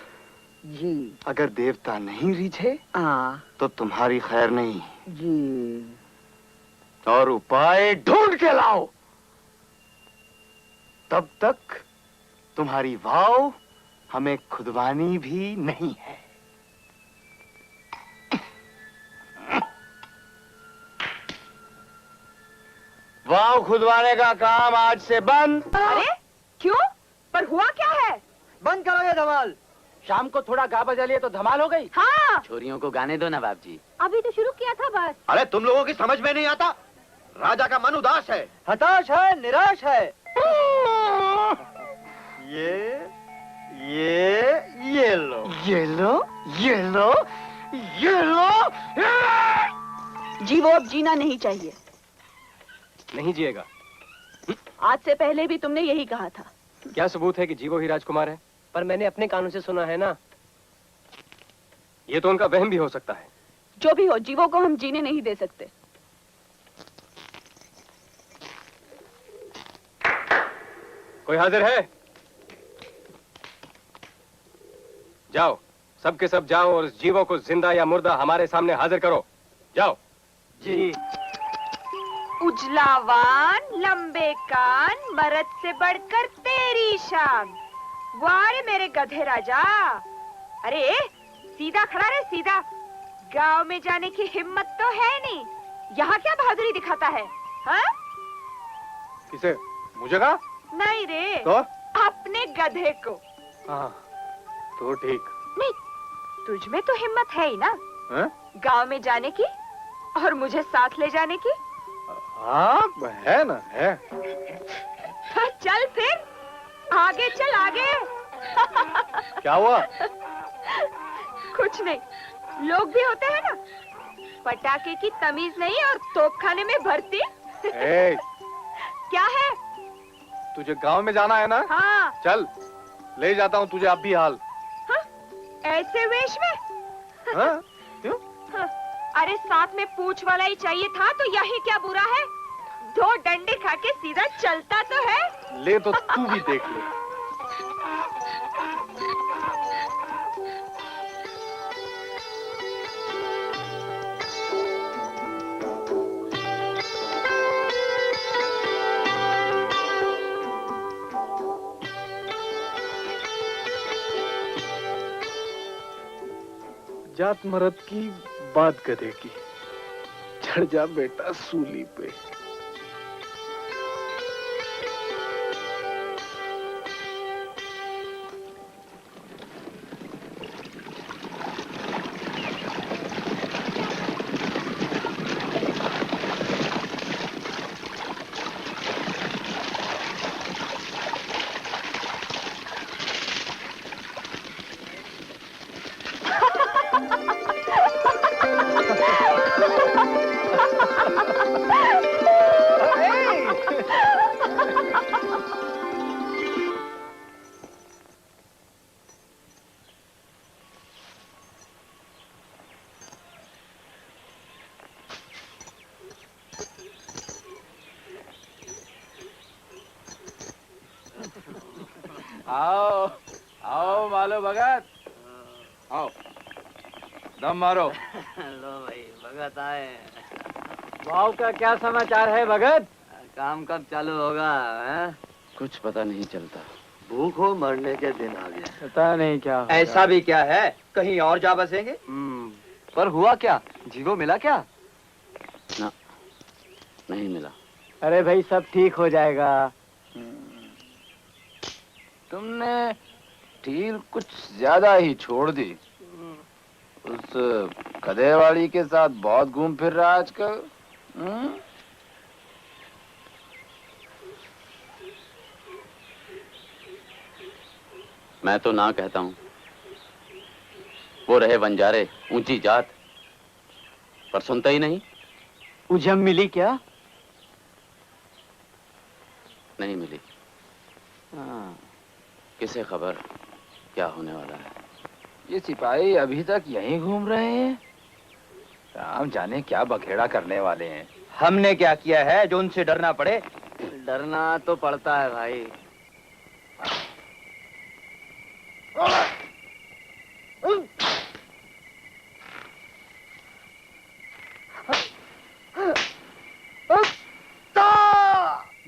जी अगर देवता नहीं रिझे तो तुम्हारी खैर नहीं जी। और उपाय ढूंढ के लाओ, तब तक तुम्हारी वाव हमें खुदवानी भी नहीं है। वाव खुदवाने का काम आज से बंद। अरे क्यों? पर हुआ क्या है? बंद करो ये धमाल। शाम को थोड़ा गा बजा लिए तो धमाल हो गई। हाँ, छोरियों को गाने दो नवाब जी। अभी तो शुरू किया था बस। अरे तुम लोगों की समझ में नहीं आता, राजा का मन उदास है, हताश है, निराश है। ये लो, ये लो, ये लो, ये लो। जीवो अब जीना नहीं चाहिए। नहीं जिएगा। आज से पहले भी तुमने यही कहा था। क्या सबूत है कि जीवो ही राजकुमार है? पर मैंने अपने कानों से सुना है ना। ये तो उनका वहम भी हो सकता है। जो भी हो, जीवो को हम जीने नहीं दे सकते। कोई हाजिर है? जाओ, सबके सब जाओ और इस जीवों को जिंदा या मुर्दा हमारे सामने हाजिर करो। जाओ। जी। उजलावान, लंबे कान, मर्द से बढ़कर तेरी शान। वारे मेरे गधे राजा, अरे सीधा खड़ा रहे, सीधा। गांव में जाने की हिम्मत तो है नहीं, यहाँ क्या बहादुरी दिखाता है? हाँ? किसे? मुझे कहा? नहीं रे, तो? अपने गधे को। हाँ, तो ठीक। नहीं, तुझ में तो हिम्मत है ही ना, गांव में जाने की और मुझे साथ ले जाने की। हाँ, है ना, है। तो चल फिर, आगे चल, आगे। क्या हुआ? कुछ नहीं, लोग भी होते हैं ना, पटाखे की तमीज नहीं और तोपखाने में भर्ती। क्या है? तुझे गांव में जाना है ना? हाँ। चल, ले जाता हूँ तुझे अब भी हाल। हाँ? ऐसे वेश में? हाँ? क्यों? हाँ, अरे साथ में पूछ वाला ही चाहिए था, तो यही क्या बुरा है? 2 डंडे खा के सीधा चलता तो है। ले तो तू भी देख ले। जात मरद की बात गधे की, चढ़ जा बेटा सूली पे। आओ आओ मालो भगत, आओ दम मारो। लो भाई, भगत आए। भाव का क्या समाचार है भगत? काम कब चालू होगा? है? कुछ पता नहीं चलता। भूख हो मरने के दिन आ गए। पता नहीं क्या होगा। ऐसा भी क्या है, कहीं और जा बसेंगे? पर हुआ क्या? जीवो मिला क्या? ना, नहीं मिला। अरे भाई सब ठीक हो जाएगा। तुमने ढील कुछ ज्यादा ही छोड़ दी। उस गधेवाड़ी के साथ बहुत घूम फिर रहा आजकल। मैं तो ना कहता हूँ। वो रहे बंजारे, ऊंची जात, पर सुनता ही नहीं। उजम मिली क्या? नहीं मिली। किसे खबर क्या होने वाला है? ये सिपाही अभी तक यहीं घूम रहे हैं। राम जाने क्या बखेड़ा करने वाले हैं। हमने क्या किया है जो उनसे डरना पड़े? डरना तो पड़ता है भाई।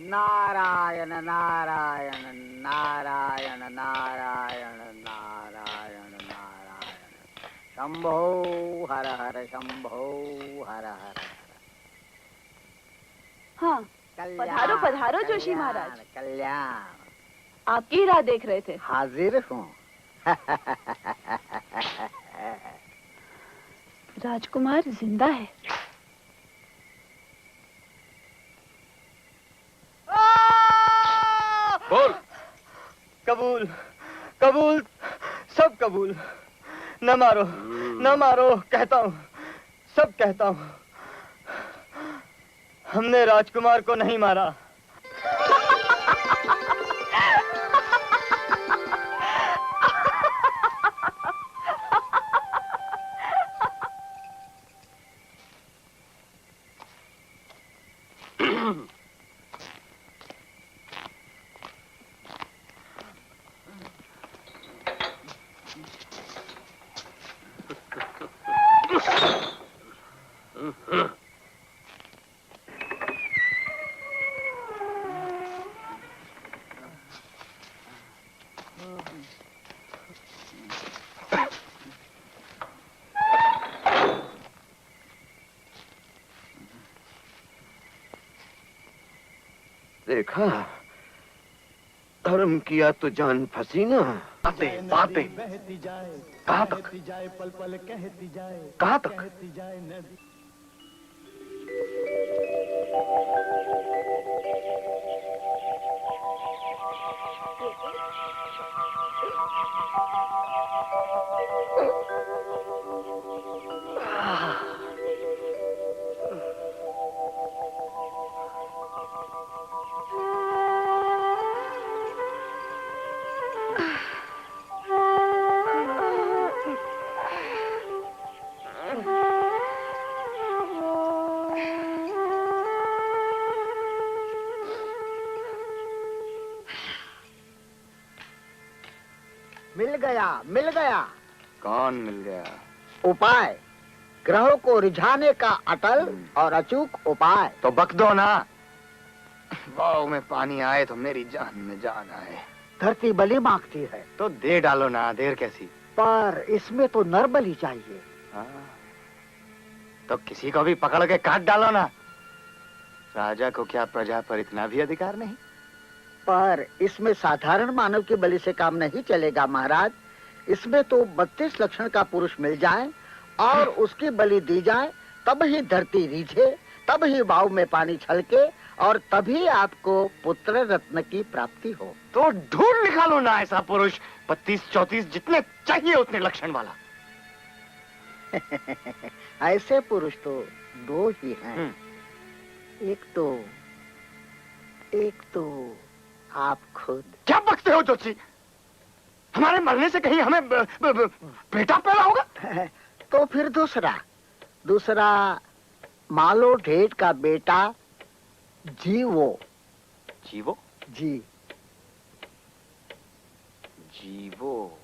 नारायण नारायण नारायण नारायण नारायण नारायण। शंभो हर हर, शंभो हर हर। हाँ, पधारो पधारो जोशी महाराज। कल्याण। आपकी ही राह देख रहे थे। हाजिर हूँ। राजकुमार जिंदा है। बोल। कबूल, कबूल, सब कबूल। न मारो, न मारो, कहता हूँ, सब कहता हूँ। हमने राजकुमार को नहीं मारा। देखा, धर्म किया तो जान फंसी ना। बातें बातें कहाँ तक, पल पल कहती जाए, कहाँ तक? कहती जाए नदी। मिल गया। कौन मिल गया? उपाय, ग्रहों को रिझाने का अटल और अचूक उपाय। तो बक दो ना। वाव में पानी आए तो मेरी जान में जान आए। धरती बलि मांगती है तो दे डालो ना, देर कैसी। पर इसमें तो नर बलि चाहिए। तो किसी को भी पकड़ के काट डालो ना। राजा को क्या प्रजा पर इतना भी अधिकार नहीं? पर इसमें साधारण मानव की बलि से काम नहीं चलेगा महाराज। इसमें तो 32 लक्षण का पुरुष मिल जाए और उसकी बलि दी जाए, तब ही धरती रीझे, तब ही वाव में पानी छलके और तभी आपको पुत्र रत्न की प्राप्ति हो। तो ढूंढ निकालो ना ऐसा पुरुष, 32-34 जितने चाहिए उतने लक्षण वाला। ऐसे पुरुष तो 2 ही हैं। एक तो आप खुद। क्या बकते हो जोशी? हमारे मरने से कहीं हमें बेटा पैदा होगा? तो फिर दूसरा मालो ढेठ का बेटा जीवो। जीवो? जी जीवो।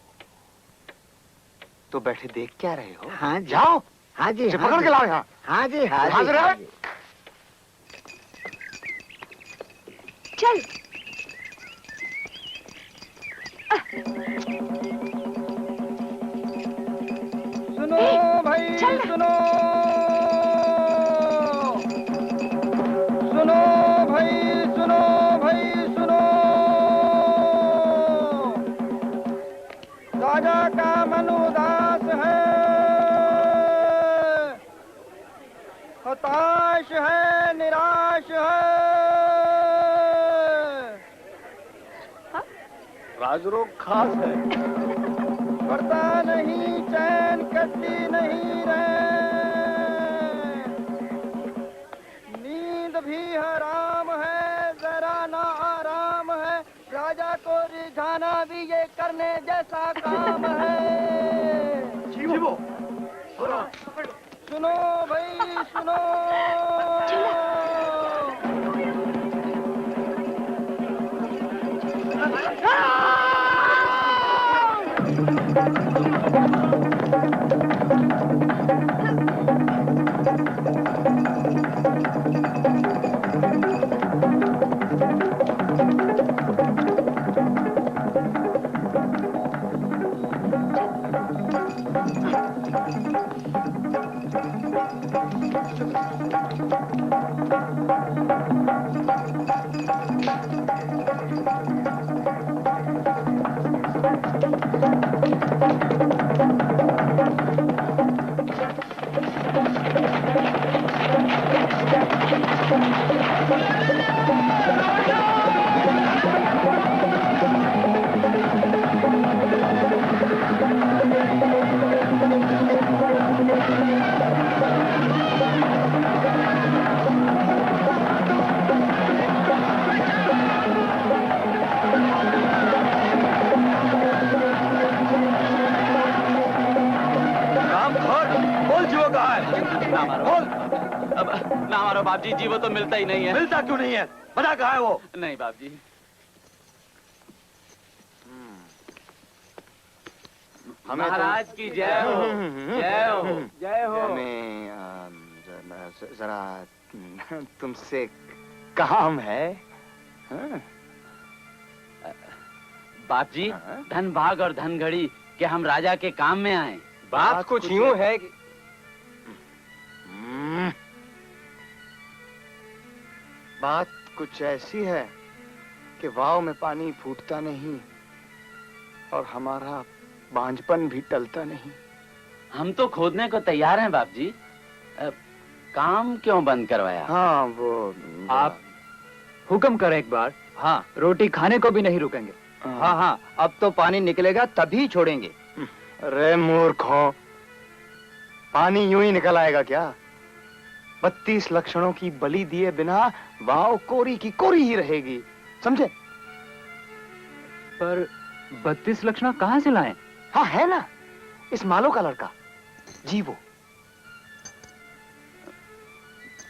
तो बैठे देख क्या रहे हो? हाँ जी। जाओ। हाँ जी, हाँ पकड़ जी। के लाओ यहाँ। हाँ जी, हाँ जी, हाजिर हाँ है? जी। चल। सुनो भाई, सुनो। सुनो भाई, सुनो भाई, सुनो। राजा का मन उदास है, हताश है, निराश है। राजरोग खास है। पड़ता नहीं चैन, कटती नहीं रहे। नींद भी हराम है, जरा ना आराम है। राजा को रिझाना भी ये करने जैसा काम है। जीवो। सुनो भाई, सुनो। ना मारो बाप जी, जीवो तो मिलता ही नहीं है। मिलता क्यों नहीं है? पता कहाँ है वो? नहीं बाप जी। महाराज की जय हो, जय हो, जय हो। जरा तुमसे काम है। हाँ? बाप जी, धन भाग और धन घड़ी कि हम राजा के काम में आए। बात कुछ यूं है कि बात कुछ ऐसी है कि वाव में पानी फूटता नहीं और हमारा बांझपन भी टलता नहीं। हम तो खोदने को तैयार हैं बाप जी। काम क्यों बंद करवाया? हाँ वो आप हुक्म करें एक बार। हाँ, रोटी खाने को भी नहीं रुकेंगे। हाँ हाँ, अब तो पानी निकलेगा तभी छोड़ेंगे। अरे मूर्खों, पानी यूं ही निकल आएगा क्या? 32 लक्षणों की बलि दिए बिना वाव कोरी की कोरी ही रहेगी, समझे? पर 32 लक्षण कहाँ से लाएं? हाँ है ना, इस मालो का लड़का जीवो।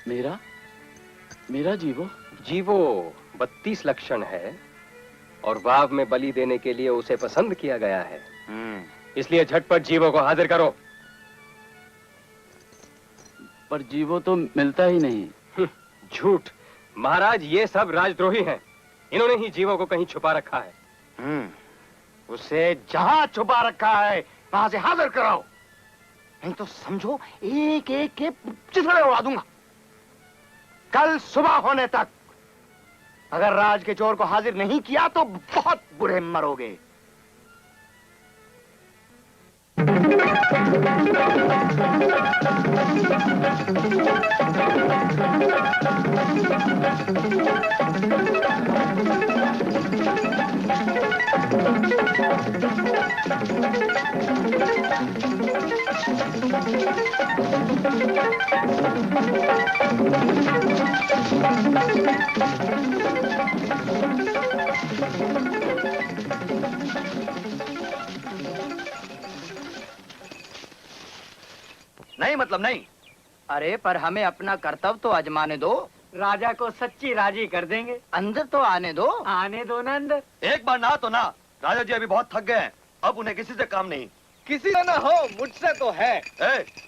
मेरा जीवो? जीवो 32 लक्षण है और वाव में बलि देने के लिए उसे पसंद किया गया है। इसलिए झटपट जीवो को हाजिर करो। पर जीवो तो मिलता ही नहीं। झूठ। महाराज, ये सब राजद्रोही हैं। इन्होंने ही जीवो को कहीं छुपा रखा है। उसे जहां छुपा रखा है वहां से हाजिर कराओ, नहीं तो समझो एक एक के चिथड़े उड़ा दूंगा। कल सुबह होने तक अगर राज के चोर को हाजिर नहीं किया तो बहुत बुरे मरोगे। नहीं मतलब नहीं। अरे पर हमें अपना कर्तव्य तो आजमाने दो। राजा को सच्ची राजी कर देंगे। अंदर तो आने दो। आने दो ना अंदर। एक बार ना तो ना। राजा जी अभी बहुत थक गए हैं, अब उन्हें किसी से काम नहीं। किसी का ना हो, मुझसे तो है।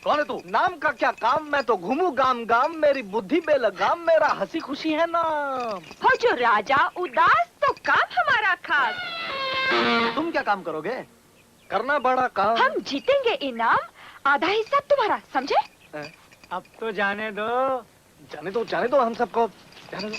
कौन है तू? नाम का क्या काम, मैं तो घूमू गाम गाम, मेरी बुद्धि बेलगाम, मेरा हंसी खुशी है नाम। हो जो राजा उदास तो काम हमारा खास। तुम क्या काम करोगे? करना बड़ा काम। हम जीतेंगे इनाम, आधा हिस्सा तुम्हारा, समझे? अब तो जाने दो। जाने दो हम सबको, जाने दो।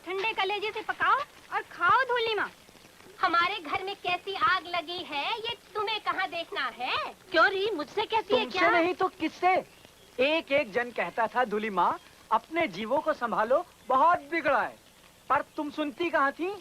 ठंडे कलेजे से पकाओ और खाओ धूली माँ। हमारे घर में कैसी आग लगी है ये तुम्हें कहाँ देखना है? क्यों री, मुझसे कहती है क्या? तुमसे नहीं तो किससे? एक एक जन कहता था धूली माँ अपने जीवों को संभालो, बहुत बिगड़ा है। पर तुम सुनती कहाँ थी?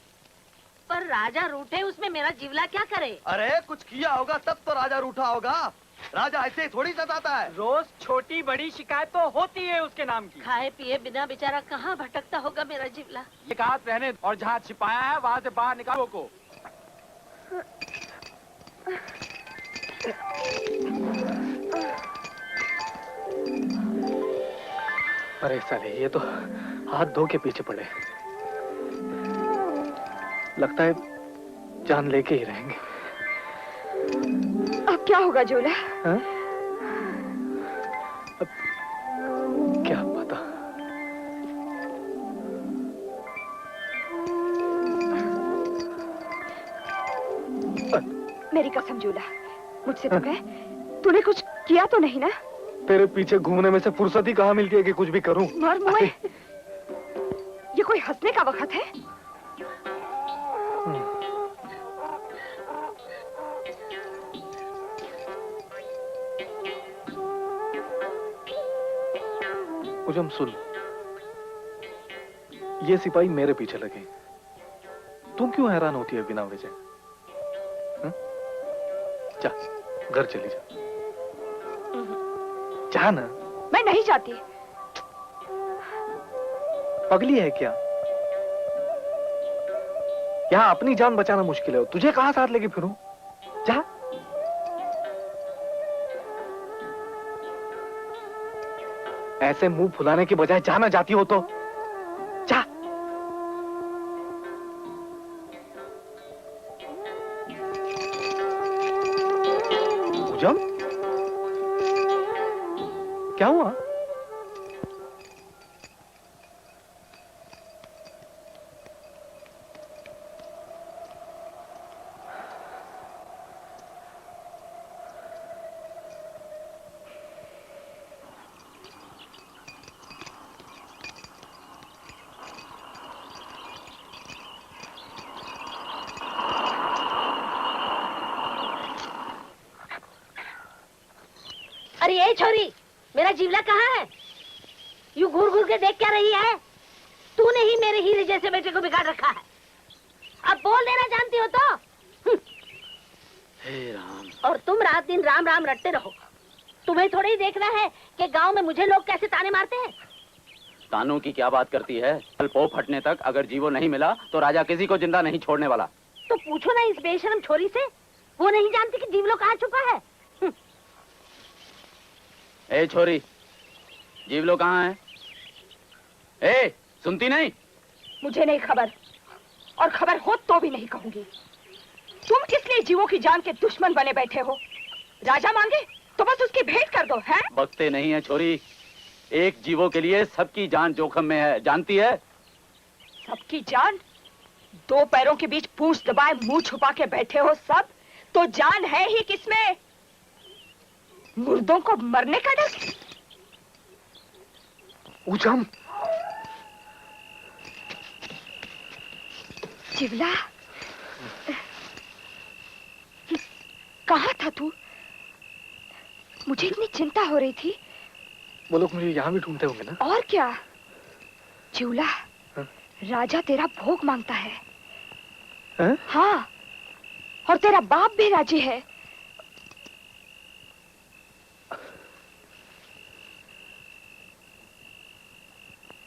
पर राजा रूठे उसमें मेरा जीवला क्या करे? अरे कुछ किया होगा तब तो राजा रूठा होगा। राजा ऐसे ही थोड़ी सताता है। रोज छोटी बड़ी शिकायत तो होती है उसके नाम की। खाए पिए बिना बेचारा कहाँ भटकता होगा मेरा जीवला। एक हाथ रहने और जहाँ छिपाया है वहाँ से बाहर निकालो को। अरे साले, ये तो हाथ धो के पीछे पड़े। लगता है जान लेके ही रहेंगे। अब क्या होगा जोला? हाँ? अब क्या पता। मेरी कसम जोला, मुझसे तो कह, तूने कुछ किया तो नहीं ना? तेरे पीछे घूमने में से फुर्सत ही कहाँ मिलती है कि कुछ भी करूं। मर मुए, ये कोई हंसने का वक्त है? मुझे सुन, ये सिपाही मेरे पीछे लगे, तुम क्यों हैरान होती है बिना वजह? जा, घर चली जा। जा ना। मैं नहीं जाती। पगली है क्या? यहाँ अपनी जान बचाना मुश्किल है, तुझे कहाँ साथ लेके फिरूं? जा। ऐसे मुंह फुलाने के बजाय जाना जाती हो तो जा। पूजम, क्या हुआ? अरे ये छोरी, मेरा जीवला कहाँ है? यू घूर घूर के देख क्या रही है? तूने ही मेरे हीरे जैसे बेटे को बिगाड़ रखा है। अब बोल देना जानती हो तो। हे राम। और तुम रात दिन राम राम रटते रहो। तुम्हें थोड़ी ही देखना है कि गांव में मुझे लोग कैसे ताने मारते हैं। तानों की क्या बात करती है? कल पो फटने तक अगर जीवो नहीं मिला तो राजा किसी को जिंदा नहीं छोड़ने वाला। तो पूछो ना इस बेशरम छोरी से, वो नहीं जानती कि जीवलो कहाँ छुपा है। ए छोरी, जीवलो कहाँ है? ए, सुनती नहीं? मुझे नहीं खबर, और खबर हो तो भी नहीं कहूंगी। तुम किस लिए जीवों की जान के दुश्मन बने बैठे हो? राजा मांगे तो बस उसकी भेंट कर दो, हैं? बकते नहीं है छोरी, एक जीवों के लिए सबकी जान जोखिम में है, जानती है? सबकी जान? दो पैरों के बीच पूंछ दबाए मुंह छुपा के बैठे हो सब, तो जान है ही किसमें? मुर्दों को मरने का डर? पूजम, जीवला, कहाँ था तू? मुझे इतनी चिंता हो रही थी। वो लोग मुझे यहाँ भी ढूंढते होंगे ना? और क्या जीवला, राजा तेरा भोग मांगता है। हाँ, और तेरा बाप भी राजी है।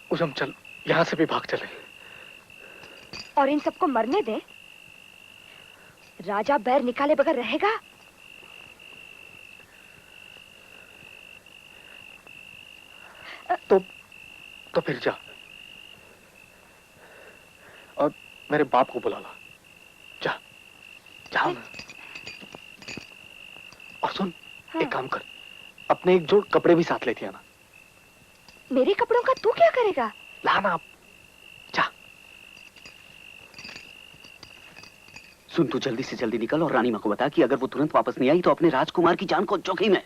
पूजम चल, यहाँ से भी भाग चले। और इन सबको मरने दे। राजा बैर निकाले बगैर रहेगा? तो फिर जा और मेरे बाप को बुला ला। जा, जाओ ना। और सुन, एक काम कर, अपने एक जोड़ कपड़े भी साथ लेती आना। मेरे कपड़ों का तू क्या करेगा? लाना। जा। सुन, तू जल्दी से जल्दी निकल और रानी माँ को बता कि अगर वो तुरंत वापस नहीं आई तो अपने राजकुमार की जान को जोखिम है।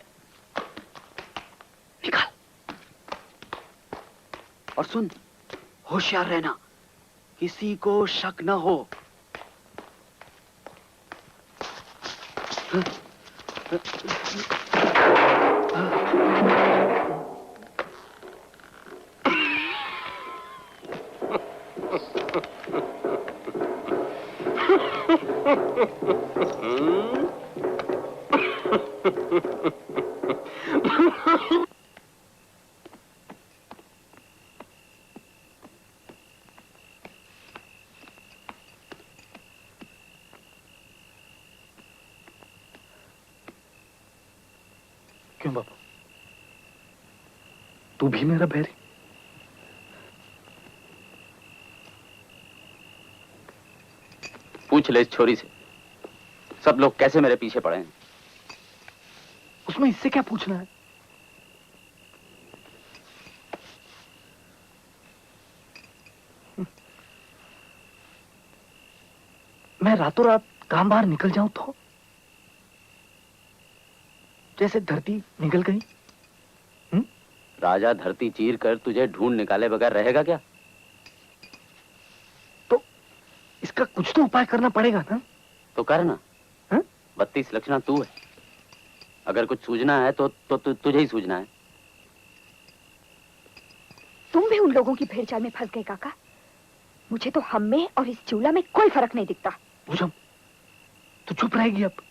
निकल। और सुन, होशियार रहना, किसी को शक न हो। क्यों बाबू, तू भी मेरा बैरी? पूछ ले इस छोरी से, सब लोग कैसे मेरे पीछे पड़े हैं। उसमें इससे क्या पूछना है? मैं रातों रात काम बाहर निकल जाऊं तो जैसे धरती निकल गई। राजा धरती चीर कर तुझे ढूंढ निकाले बगैर रहेगा क्या? तो इसका कुछ तो उपाय करना पड़ेगा ना? तो करना। 32 लक्षणा तू है, अगर कुछ सूझना है तो तुझे ही सूझना है। तुम भी उन लोगों की भेड़चाल में फंस गए काका। मुझे तो हम में और इस चूल्हा में कोई फर्क नहीं दिखता। पूजम, तू चुप रहेगी अब?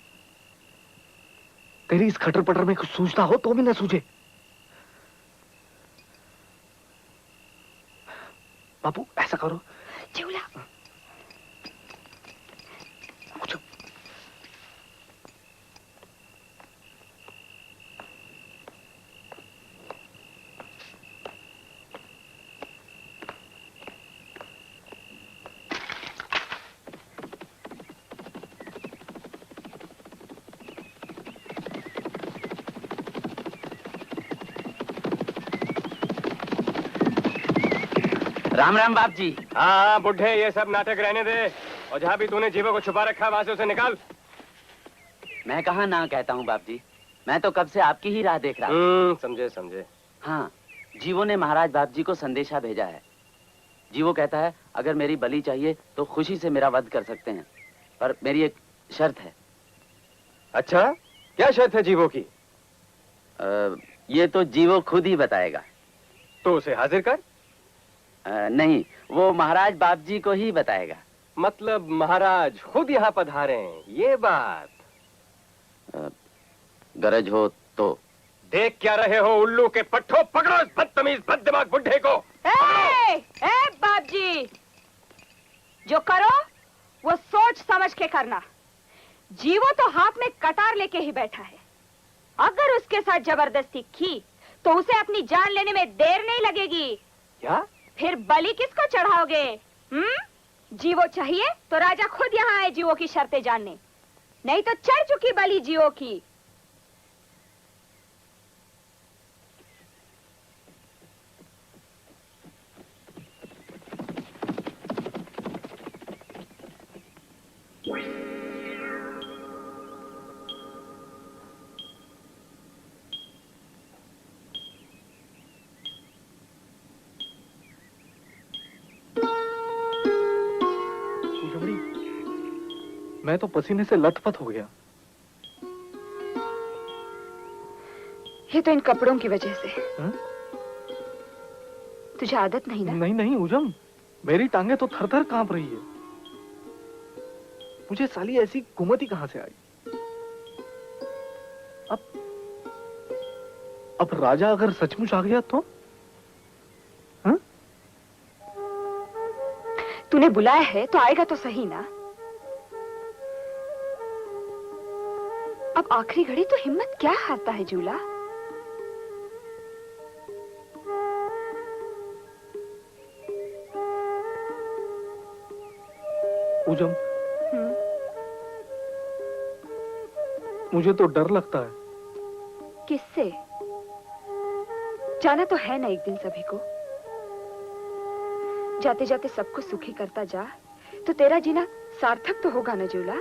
तेरी इस खटर पटर में कुछ सूझता हो तो भी ना सूझे। बाबू ऐसा करो, चूल्हा राम राम बाप जी। हाँ बुढ़े, ये सब नाटक रहने दे, और जहाँ भी तूने जीवों को छुपा रखा है वहां से उसे निकाल। मैं कहाँ ना कहता हूँ बाप जी, मैं तो कब से आपकी ही राह देख रहा हूँ। समझे समझे। हाँ, जीवो ने महाराज बाप जी को संदेशा भेजा है। जीवो कहता है अगर मेरी बलि चाहिए तो खुशी से मेरा वध कर सकते हैं, पर मेरी एक शर्त है। अच्छा, क्या शर्त है जीवो की? ये तो जीवो खुद ही बताएगा। तो उसे हाजिर कर। नहीं, वो महाराज बाप जी को ही बताएगा। मतलब महाराज खुद यहाँ पधारे, ये बात? गरज हो तो। देख क्या रहे हो उल्लू के पट्टों, पकड़ो इस बदतमीज बददिमाग बुढ़े को। बाप जी, जो करो वो सोच समझ के करना। जीवो तो हाथ में कटार लेके ही बैठा है, अगर उसके साथ जबरदस्ती की तो उसे अपनी जान लेने में देर नहीं लगेगी। क्या? फिर बलि किसको चढ़ाओगे? जीवो चाहिए तो राजा खुद यहाँ आए जीवो की शर्तें जानने, नहीं तो चढ़ चुकी बलि जीवो की। मैं तो पसीने से लथपथ हो गया। ये तो इन कपड़ों की वजह से। तुझे आदत नहीं ना? नहीं नहीं उजम, मेरी टांगे तो थर-थर कांप रही है। मुझे साली ऐसी कुमति कहां से आई? अब राजा अगर सचमुच आ गया तो? तूने बुलाया है तो आएगा तो सही ना। अब आखिरी घड़ी तो हिम्मत क्या हारता है जूला। उजम, मुझे तो डर लगता है। किससे? जाना तो है ना एक दिन सभी को। जाते जाते सबको सुखी करता जा तो तेरा जीना सार्थक तो होगा ना जूला।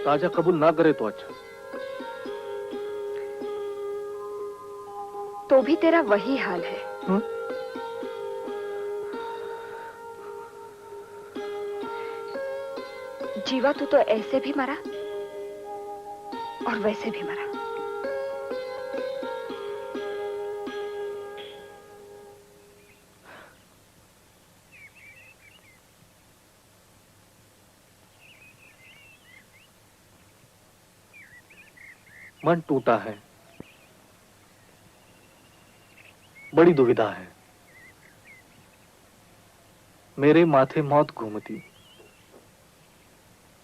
राजा कबूल ना करे तो अच्छा। तो भी तेरा वही हाल है। जीवा तू तो ऐसे भी मरा और वैसे भी मरा। मन टूटा है, बड़ी दुविधा है। मेरे माथे मौत घूमती,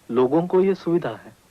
लोगों को ये सुविधा है।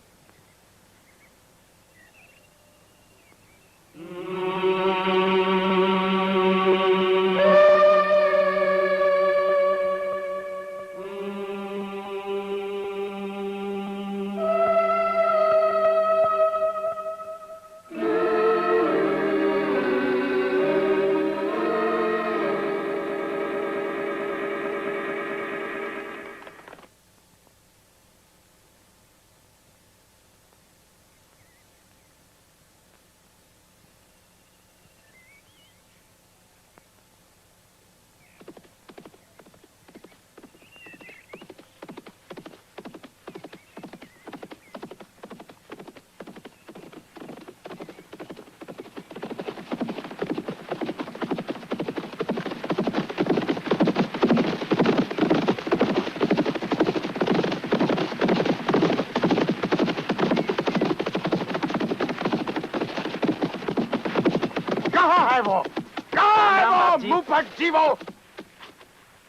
जीवो,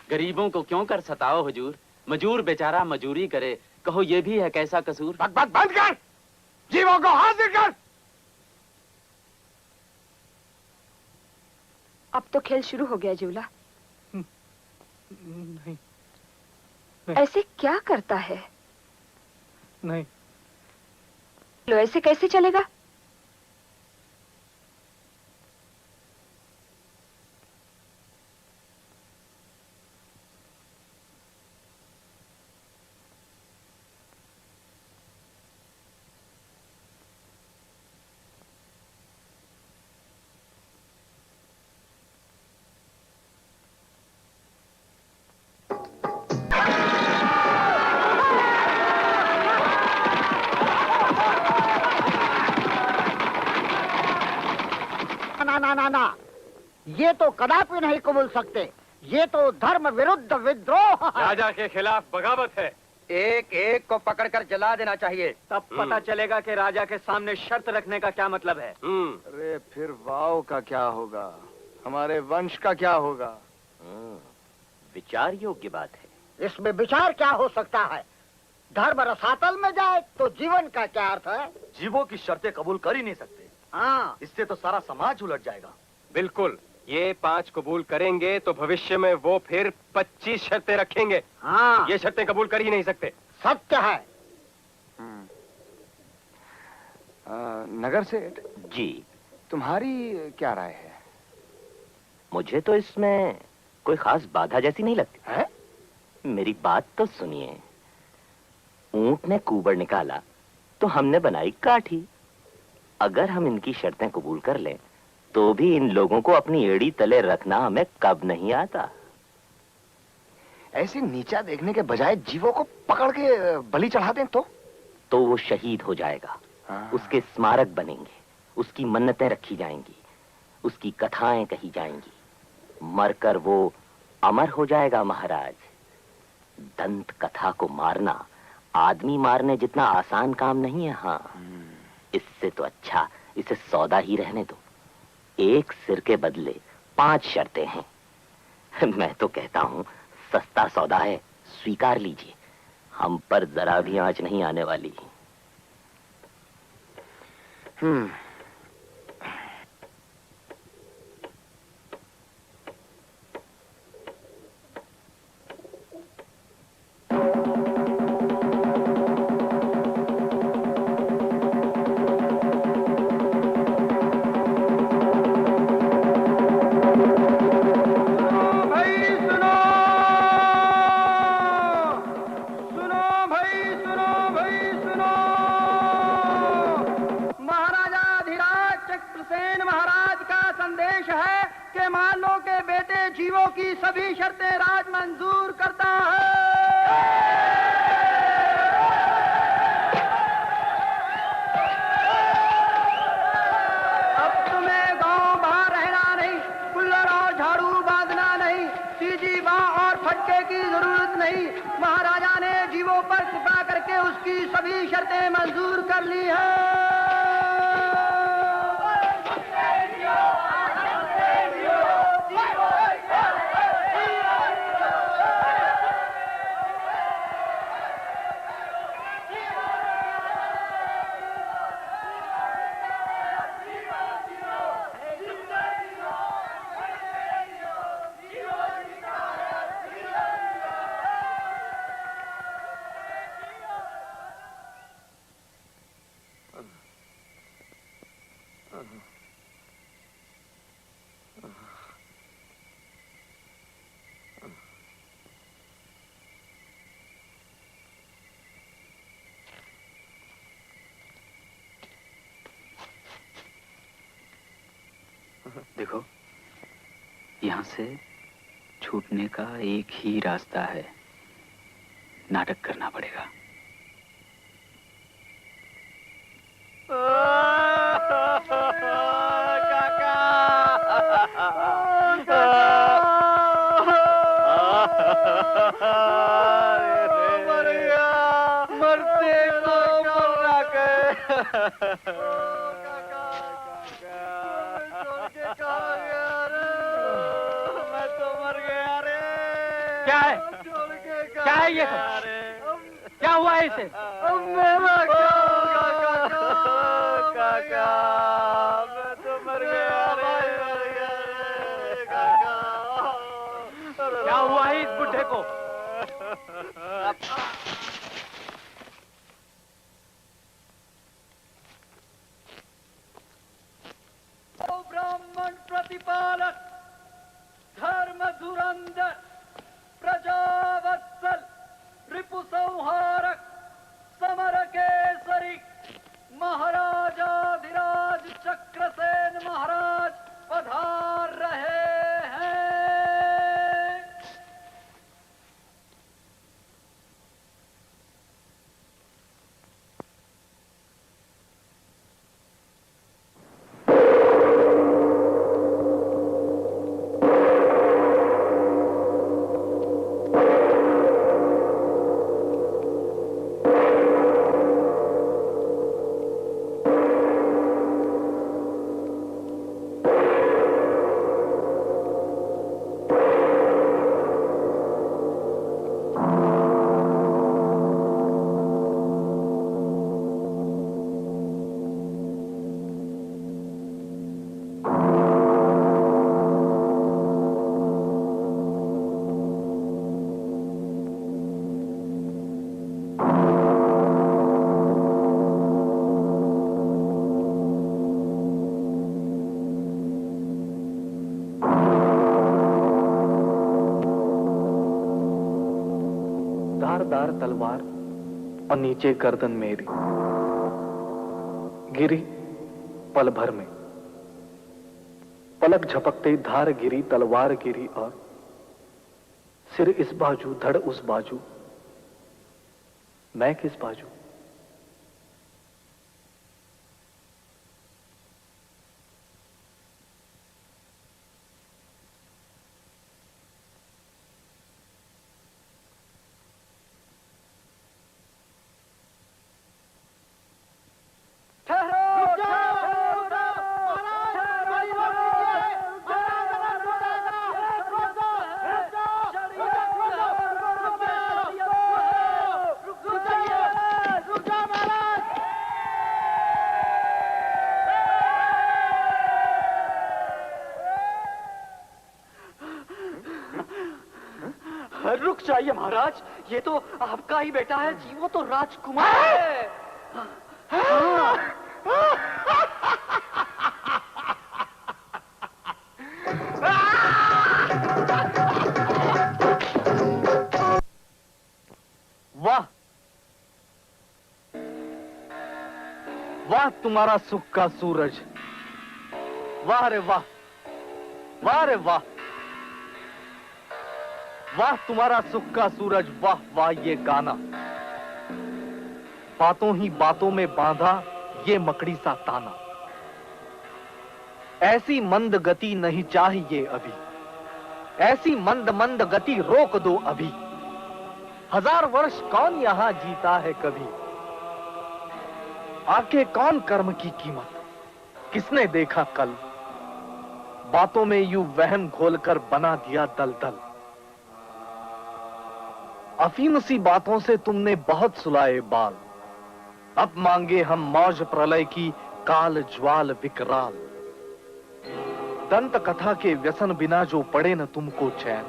गरीबों को क्यों कर सताओ हुजूर? मजूर बेचारा मजूरी करे, कहो ये भी है कैसा कसूर? बकबक बंद कर, जीवों को हाजिर कर। अब तो खेल शुरू हो गया जूला। नहीं, ऐसे क्या करता है? नहीं, लो, ऐसे कैसे चलेगा? ना ना ना ना, ये तो कदापि नहीं कबूल सकते। ये तो धर्म विरुद्ध विद्रोह है। राजा के खिलाफ बगावत है। एक एक को पकड़कर जला देना चाहिए। तब पता चलेगा कि राजा के सामने शर्त रखने का क्या मतलब है। अरे फिर वाव का क्या होगा, हमारे वंश का क्या होगा? विचार योग्य बात है। इसमें विचार क्या हो सकता है? धर्म रसातल में जाए तो जीवन का क्या अर्थ है? जीवों की शर्तें कबूल कर ही नहीं सकते। हाँ, इससे तो सारा समाज उलट जाएगा। बिल्कुल, ये 5 कबूल करेंगे तो भविष्य में वो फिर 25 शर्तें रखेंगे। हाँ, ये शर्तें कबूल कर ही नहीं सकते। सत्य है। नगर सेठ जी, तुम्हारी क्या राय है? मुझे तो इसमें कोई खास बाधा जैसी नहीं लगती है? मेरी बात तो सुनिए। ऊंट ने कुबड़ निकाला तो हमने बनाई काठी। अगर हम इनकी शर्तें कबूल कर लें तो भी इन लोगों को अपनी एड़ी तले रखना हमें कब नहीं आता। ऐसे नीचा देखने के बजाय जीवों को पकड़ के बलि चढ़ा दें तो वो शहीद हो जाएगा। उसके स्मारक बनेंगे, उसकी मन्नतें रखी जाएंगी, उसकी कथाएं कही जाएंगी। मरकर वो अमर हो जाएगा महाराज। दंत कथा को मारना आदमी मारने जितना आसान काम नहीं है। हाँ, इससे तो अच्छा इसे सौदा ही रहने दो। एक सिर के बदले 5 शर्तें हैं। मैं तो कहता हूं सस्ता सौदा है, स्वीकार लीजिए। हम पर जरा भी आंच नहीं आने वाली। जीवों की सभी शर्तें राज मंजूर करता है। अब तुम्हें गांव बाहर रहना नहीं, कुल्लर और झाड़ू बांधना नहीं, सीधी बांह और फटके की जरूरत नहीं। महाराजा ने जीवों पर कृपा करके उसकी सभी शर्तें मंजूर कर ली है। देखो, यहाँ से छूटने का एक ही रास्ता है, नाटक करना पड़ेगा। मर गया, मरते को मरना मैं तो मर गया रे। क्या है? क्या है ये सब? क्या हुआ है इसे? मेरा काका, मैं तो मर गया रे, काका। क्या हुआ है इस बुढ़े को? पुरंदर, प्रजावत्सल, रिपु संहारक, समर केसरी, महाराजाधिराज चक्रसेन महाराज पधार रहे हैं। धारदार तलवार और नीचे गर्दन मेरी, गिरी पल भर में। पलक झपकते धार गिरी, तलवार गिरी और सिर इस बाजू, धड़ उस बाजू, मैं किस बाजू? रुक जाइए महाराज, ये तो आपका ही बेटा है जी, वो तो राजकुमार है। वाह वाह तुम्हारा सुख का सूरज, वाह रे वाह, वाह रे वाह, वाह तुम्हारा सुख का सूरज, वाह वाह ये गाना, बातों ही बातों में बांधा ये मकड़ी सा ताना। ऐसी मंद गति नहीं चाहिए अभी, ऐसी मंद मंद गति रोक दो अभी। 1000 वर्ष कौन यहां जीता है कभी, आके कौन कर्म की कीमत किसने देखा कल। बातों में यूं वहम घोलकर बना दिया दलदल। अफीम सी बातों से तुमने बहुत सुलाए बाल, अब मांगे हम मौज प्रलय की काल ज्वाल विकराल। दंत कथा के व्यसन बिना जो पड़े न तुमको चैन,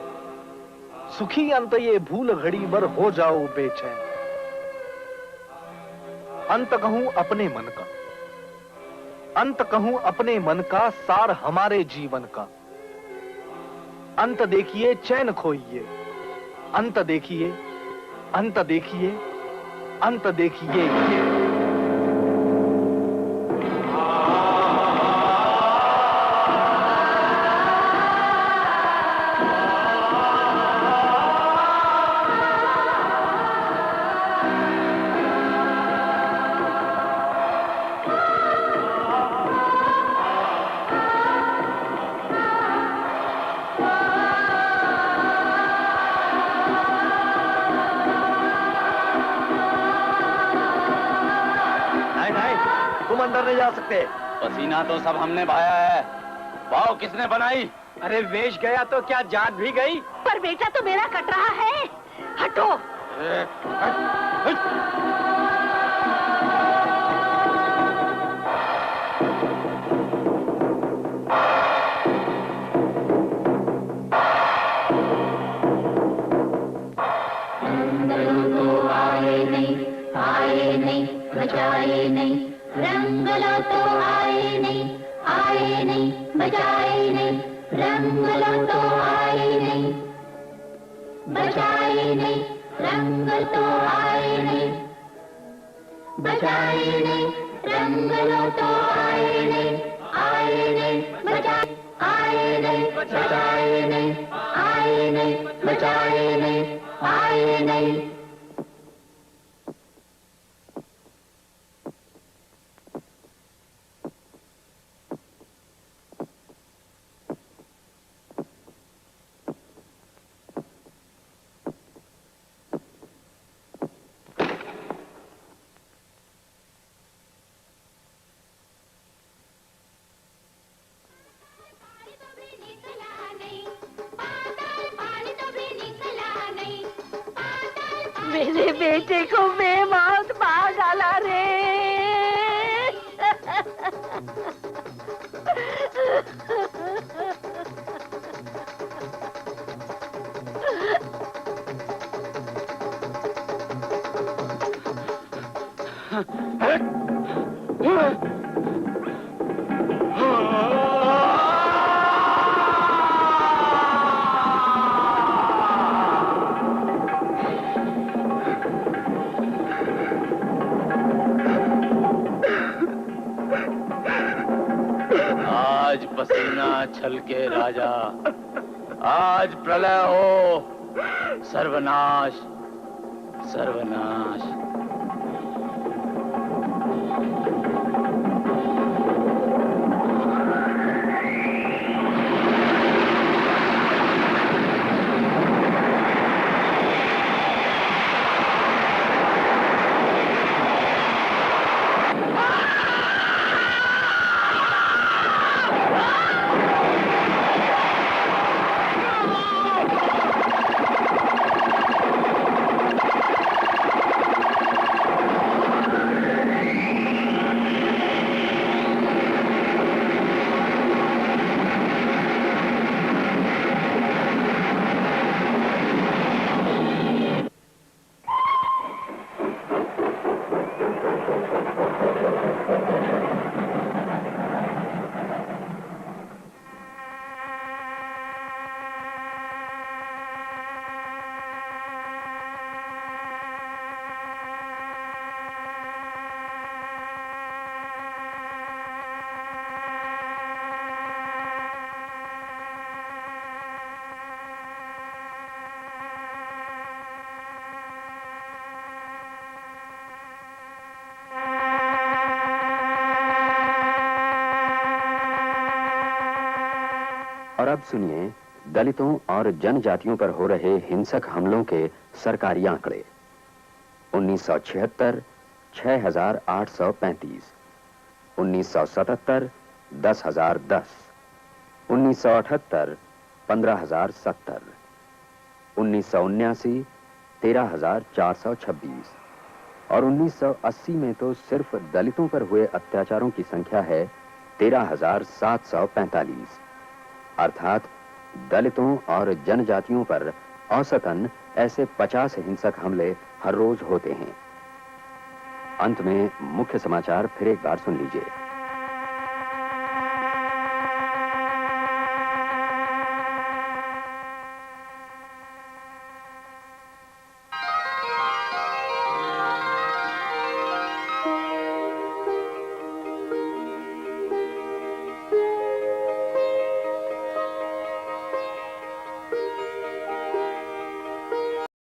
सुखी अंत ये भूल घड़ी भर हो जाओ बेचैन। अंत कहूं अपने मन का, अंत कहूं अपने मन का, सार हमारे जीवन का। अंत देखिए चैन खोइए, अंत देखिए, अंत देखिए, अंत देखिए ये। अंदर नहीं जा सकते। पसीना तो सब हमने बहाया है, वाव किसने बनाई? अरे वेश गया तो क्या जान भी गई? पर बेटा तो मेरा कट रहा है, हटो। आए नहीं, बचाए नहीं, रंग लो तो आए नहीं, बचाए नहीं, रंग लो तो आए नहीं, बचाए नहीं, रंग तो आए नहीं, बचाए नहीं, रंग लो तो आए नहीं, आए नहीं, बचाए, आए नहीं, बचाए नहीं, आए नहीं, बचाए नहीं, आए नहीं। मेरे बेटे को बेमौत मार डाला रे। आज पसीना छलके राजा, आज प्रलय हो, सर्वनाश सर्वनाश। और अब सुनिए दलितों और जनजातियों पर हो रहे हिंसक हमलों के सरकारी आंकड़े। 1976 6,835, 1977 10,010, 1978 15,070, 1979 13,426 और 1980 में तो सिर्फ दलितों पर हुए अत्याचारों की संख्या है 13,745। अर्थात दलितों और जनजातियों पर औसतन ऐसे 50 हिंसक हमले हर रोज होते हैं। अंत में मुख्य समाचार फिर एक बार सुन लीजिए।